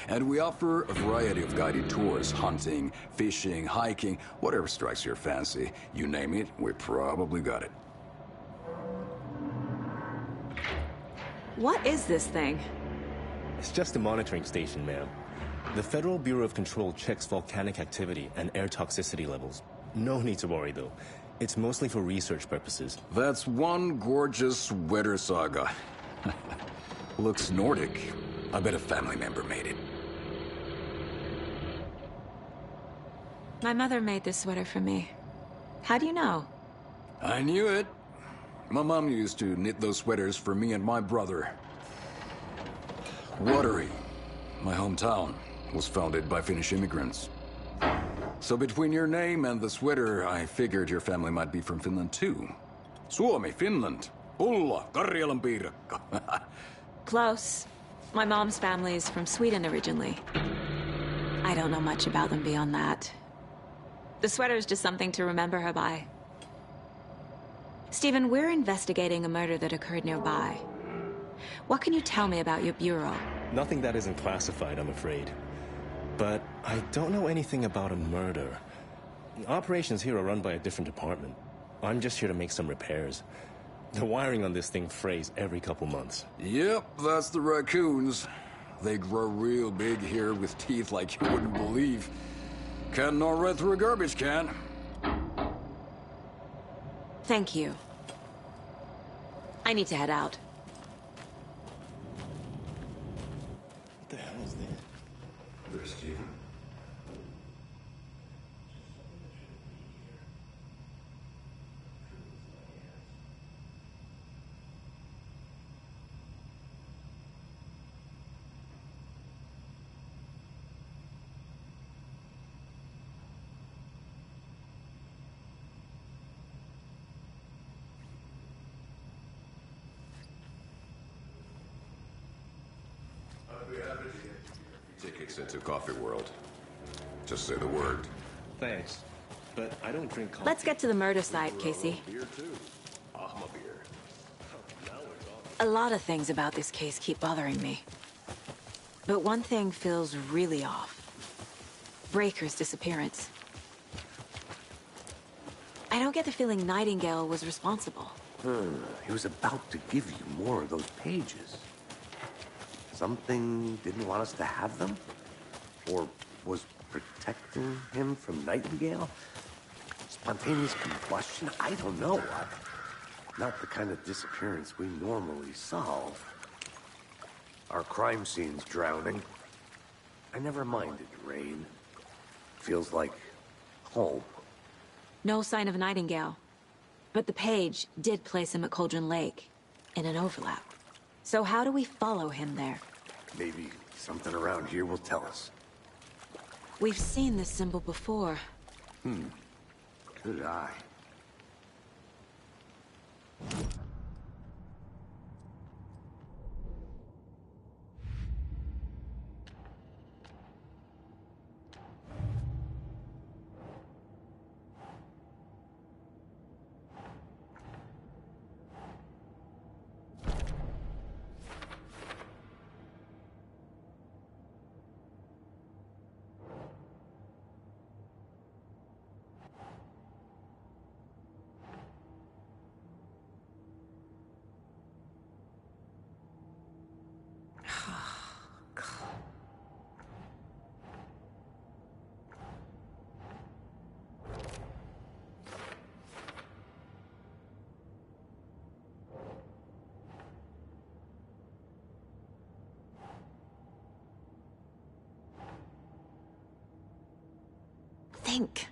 And we offer a variety of guided tours, hunting, fishing, hiking, whatever strikes your fancy. You name it, we probably got it. What is this thing? It's just a monitoring station, ma'am. The Federal Bureau of Control checks volcanic activity and air toxicity levels. No need to worry, though. It's mostly for research purposes. That's one gorgeous weather saga. Looks Nordic. I bet a family member made it. My mother made this sweater for me. How do you know? I knew it. My mom used to knit those sweaters for me and my brother. Watery, my hometown, was founded by Finnish immigrants. So between your name and the sweater, I figured your family might be from Finland too. Suomi, Finland. Pulla, Karjalan piirakka. Close. My mom's family is from Sweden originally. I don't know much about them beyond that. The sweater's just something to remember her by. Stephen, we're investigating a murder that occurred nearby. What can you tell me about your bureau? Nothing that isn't classified, I'm afraid. But I don't know anything about a murder. Operations here are run by a different department. I'm just here to make some repairs. The wiring on this thing frays every couple months. Yep, that's the raccoons. They grow real big here with teeth like you wouldn't believe. Can't gnaw right through a garbage can. Thank you. I need to head out. What the hell is this? There's Stephen. Tickets into Coffee World. Just say the word. Thanks, but I don't drink coffee. Let's get to the murder site, Casey. Beer too. I'm a beer. A lot of things about this case keep bothering me. But one thing feels really off. Breaker's disappearance. I don't get the feeling Nightingale was responsible. He was about to give you more of those pages. Something didn't want us to have them? Or was protecting him from Nightingale? Spontaneous combustion? I don't know. Not the kind of disappearance we normally solve. Our crime scene's drowning. I never minded rain. Feels like home. No sign of Nightingale. But the page did place him at Cauldron Lake, in an overlap. So how do we follow him there? Maybe something around here will tell us. We've seen this symbol before. Good eye. Think.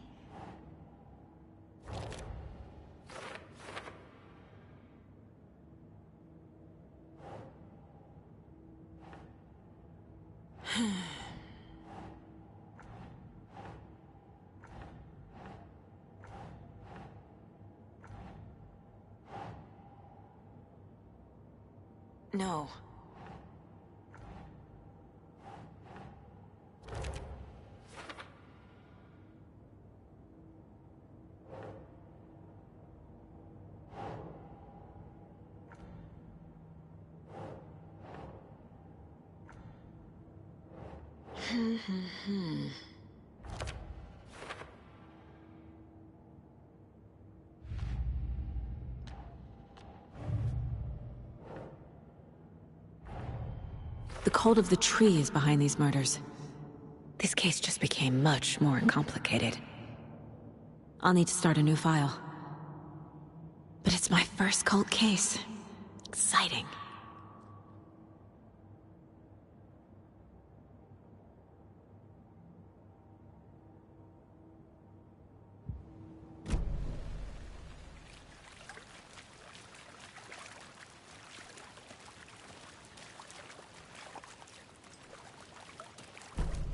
No. The cult of the tree is behind these murders. This case just became much more complicated. I'll need to start a new file. But it's my first cult case. Exciting.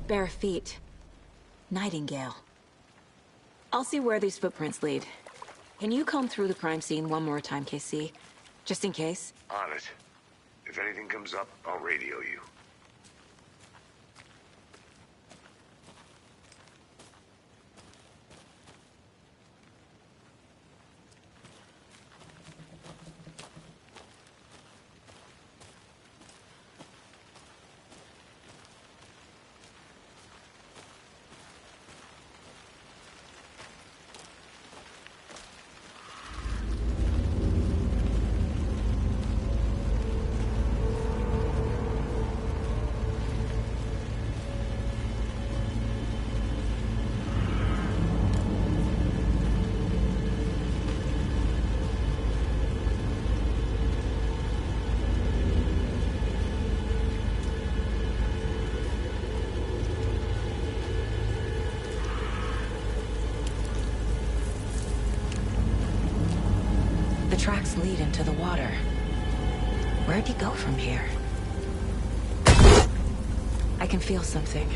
Bare feet. Nightingale. I'll see where these footprints lead. Can you comb through the crime scene one more time, KC? Just in case? On it. If anything comes up, I'll radio you. tracks lead into the water. Where'd he go from here? I can feel something.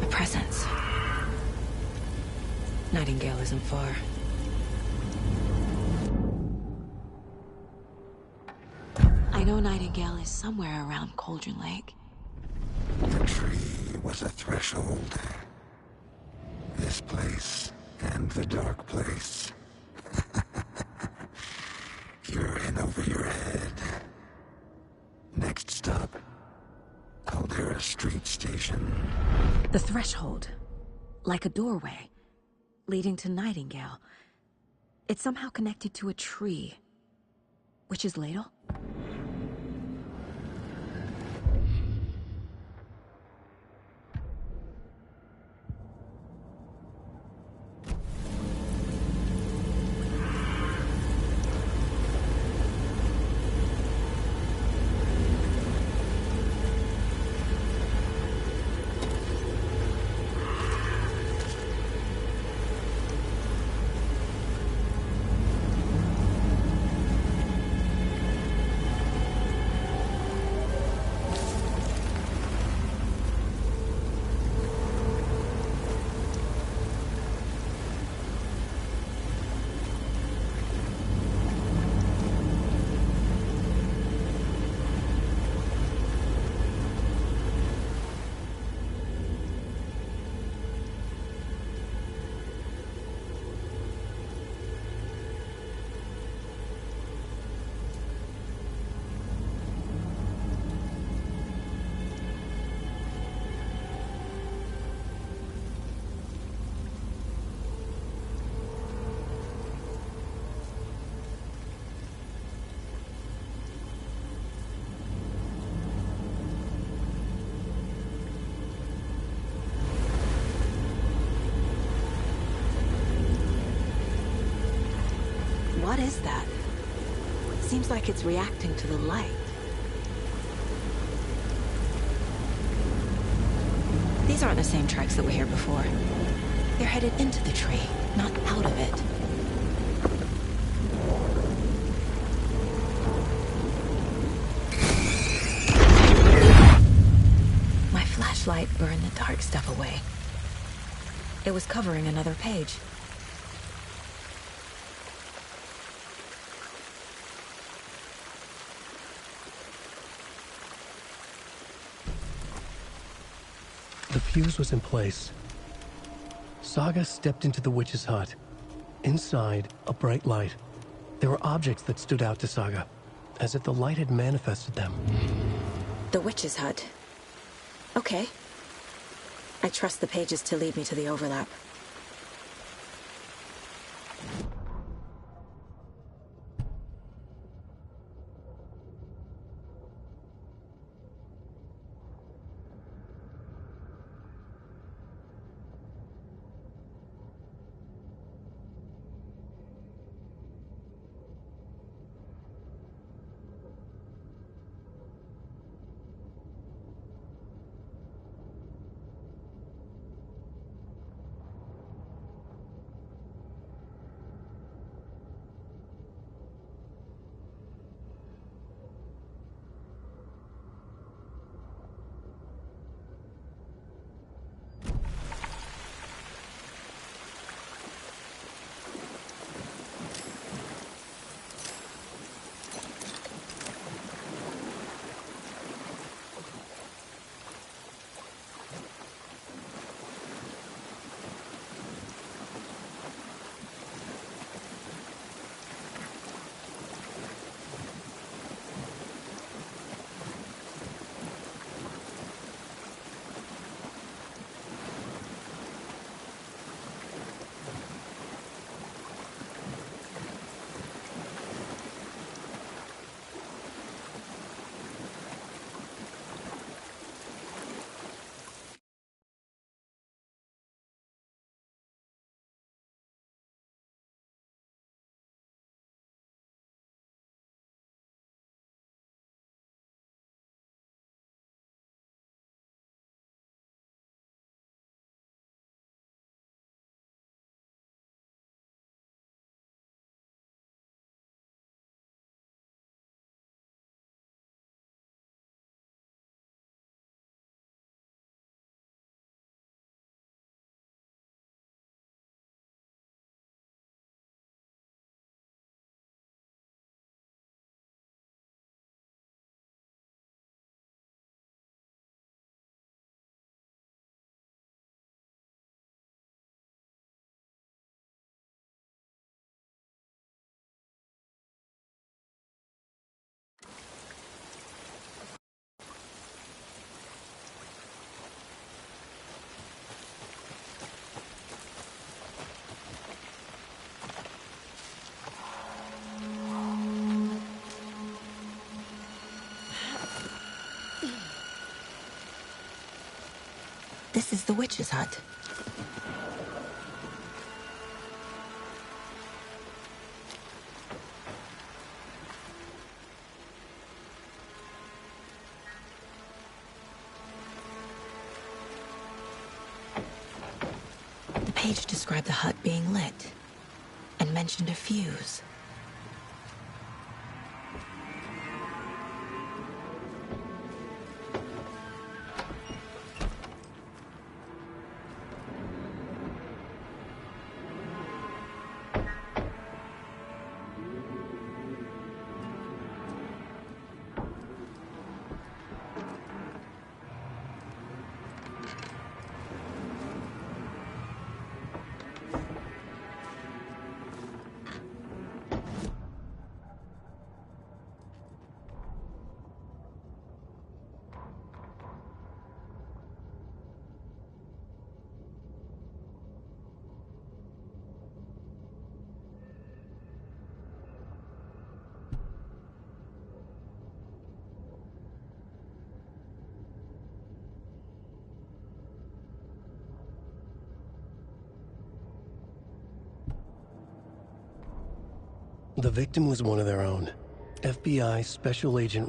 A presence. Nightingale isn't far. I know Nightingale is somewhere around Cauldron Lake. The tree was a threshold. This place and the dark place. You're in over your head. Next stop, Caldera Street Station. The threshold. Like a doorway. Leading to Nightingale. It's somehow connected to a tree. Witch's Ladle? What is that? Seems like it's reacting to the light. These aren't the same tracks that were here before. They're headed into the tree, not out of it. My flashlight burned the dark stuff away. It was covering another page. The fuse was in place. Saga stepped into the witch's hut. Inside, a bright light. There were objects that stood out to Saga, as if the light had manifested them. The witch's hut. Okay. I trust the pages to lead me to the overlap. This is the witch's hut. The page described the hut being lit and mentioned a fuse. The victim was one of their own. FBI Special Agent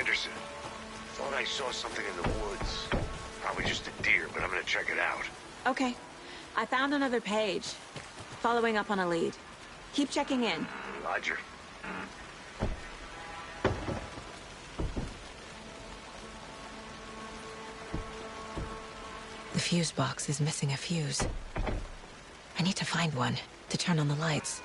Anderson, thought I saw something in the woods. Probably just a deer, but I'm gonna check it out. Okay. I found another page. Following up on a lead. Keep checking in. Roger. The fuse box is missing a fuse. I need to find one to turn on the lights.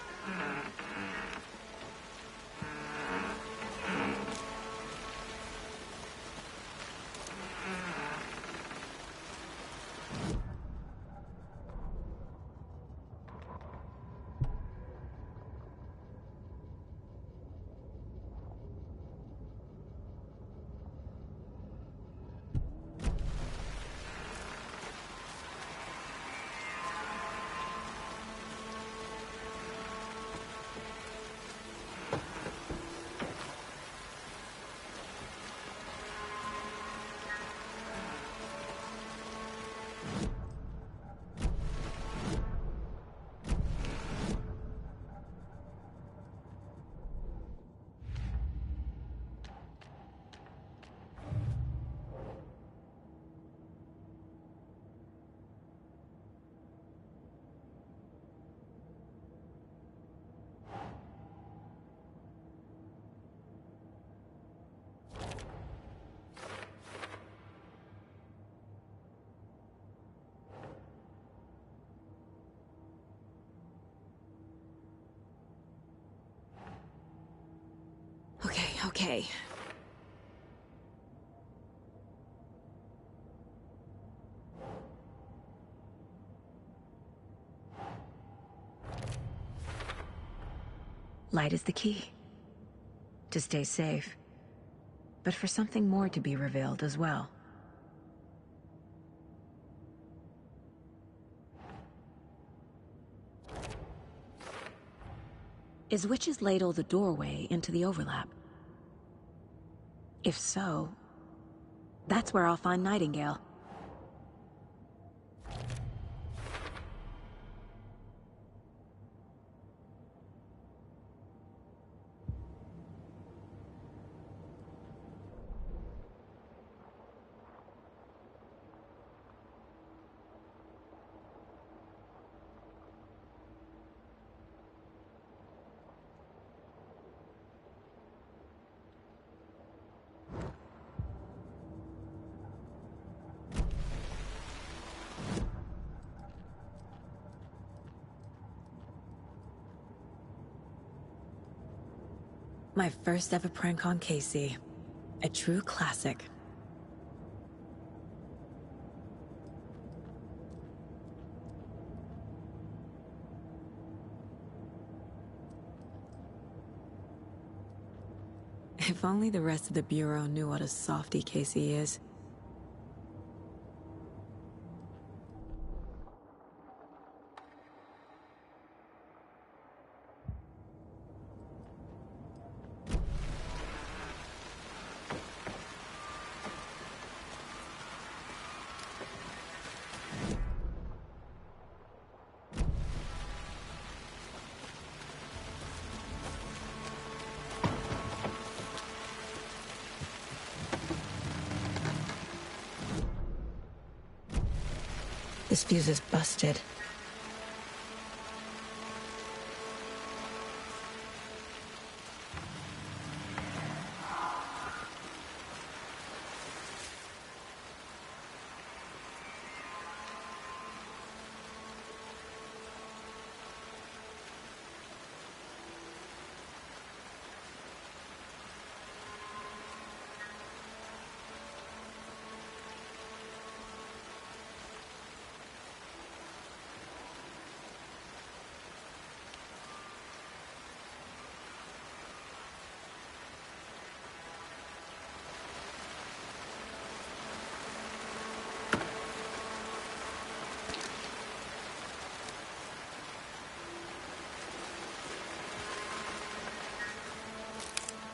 Okay. Light is the key. To stay safe. But for something more to be revealed as well. Is Witch's Ladle the doorway into the overlap? If so, that's where I'll find Nightingale. My first ever prank on Casey. A true classic. If only the rest of the Bureau knew what a softy Casey is. This fuse is busted.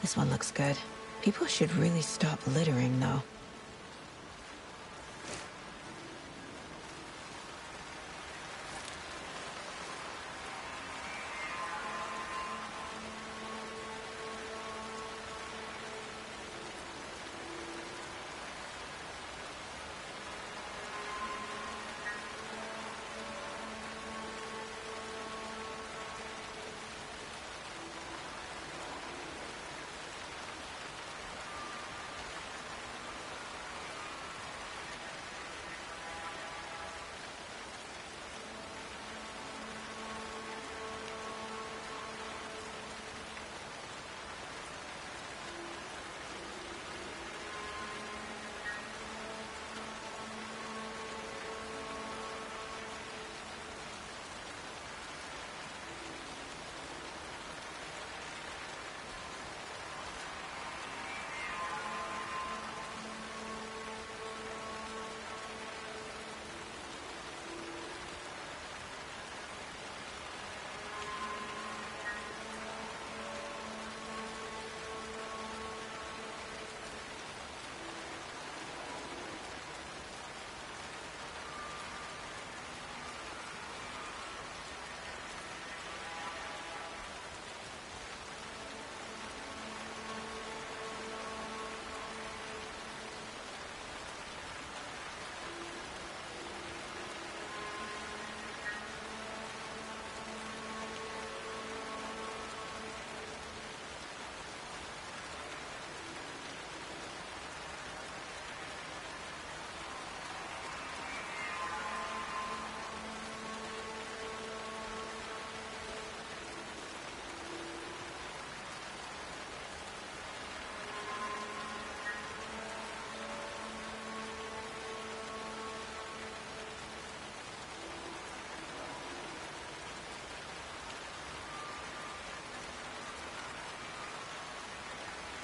This one looks good. People should really stop littering, though.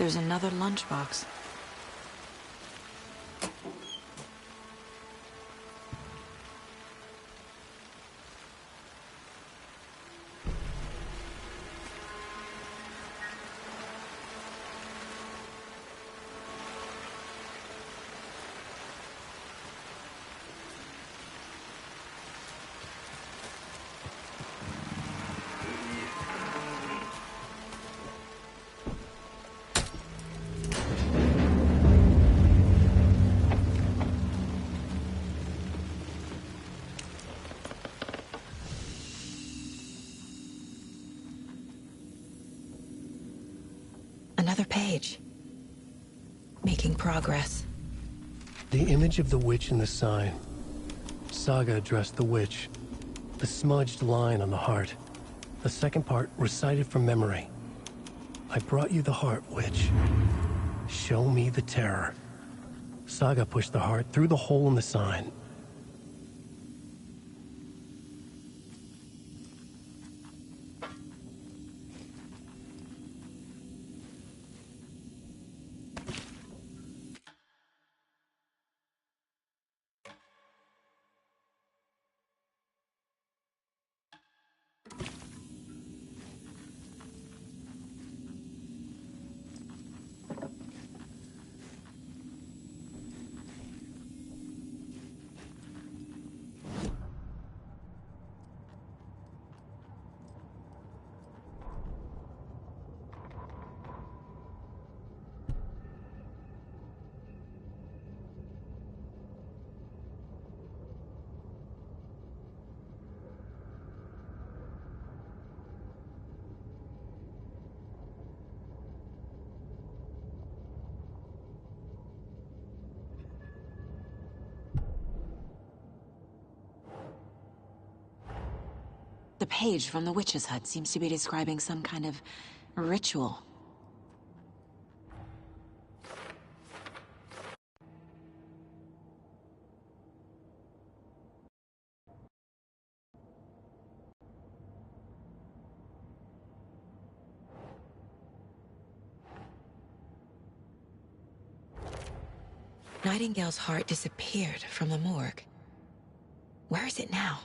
There's another lunchbox. Another page. Making progress. The image of the witch in the sign. Saga addressed the witch. The smudged line on the heart. The second part recited from memory. I brought you the heart, witch. Show me the terror. Saga pushed the heart through the hole in the sign. The page from the witch's hut seems to be describing some kind of ritual. Nightingale's heart disappeared from the morgue. Where is it now?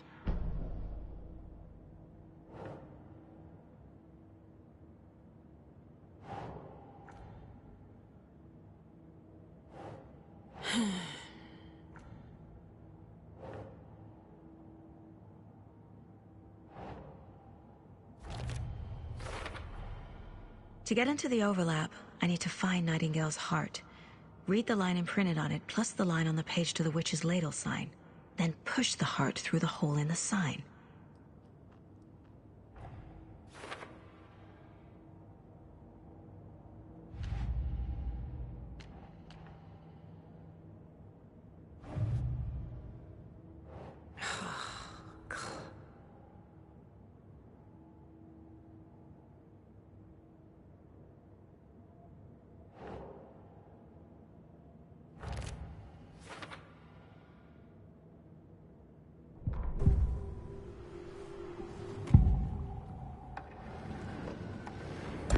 To get into the overlap, I need to find Nightingale's heart. Read the line imprinted on it, plus the line on the page to the witch's ladle sign. Then push the heart through the hole in the sign.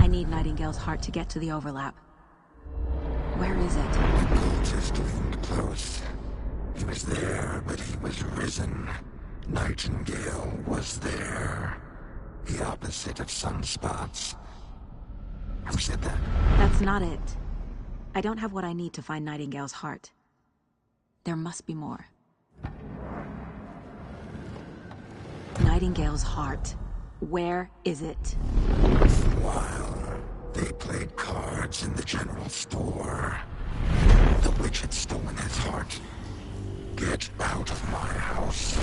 I need Nightingale's heart to get to the overlap. Where is it? The cultist leaned close. He was there, but he was risen. Nightingale was there. The opposite of sunspots. Who said that? That's not it. I don't have what I need to find Nightingale's heart. There must be more. Nightingale's heart. Where is it? While they played cards in the general store, the witch had stolen his heart. Get out of my house.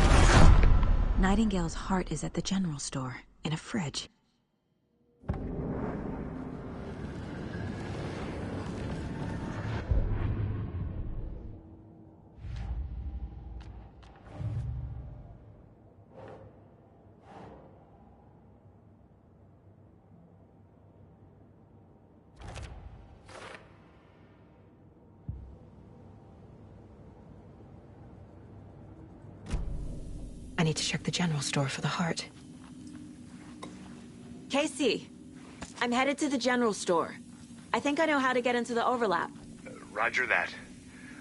Nightingale's heart is at the general store, in a fridge. I need to check the general store for the heart. Casey, I'm headed to the general store. I think I know how to get into the overlap. Roger that.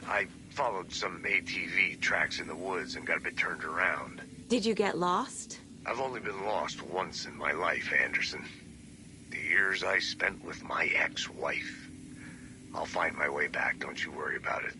I followed some ATV tracks in the woods and got a bit turned around. Did you get lost? I've only been lost once in my life, Anderson. The years I spent with my ex-wife. I'll find my way back, don't you worry about it.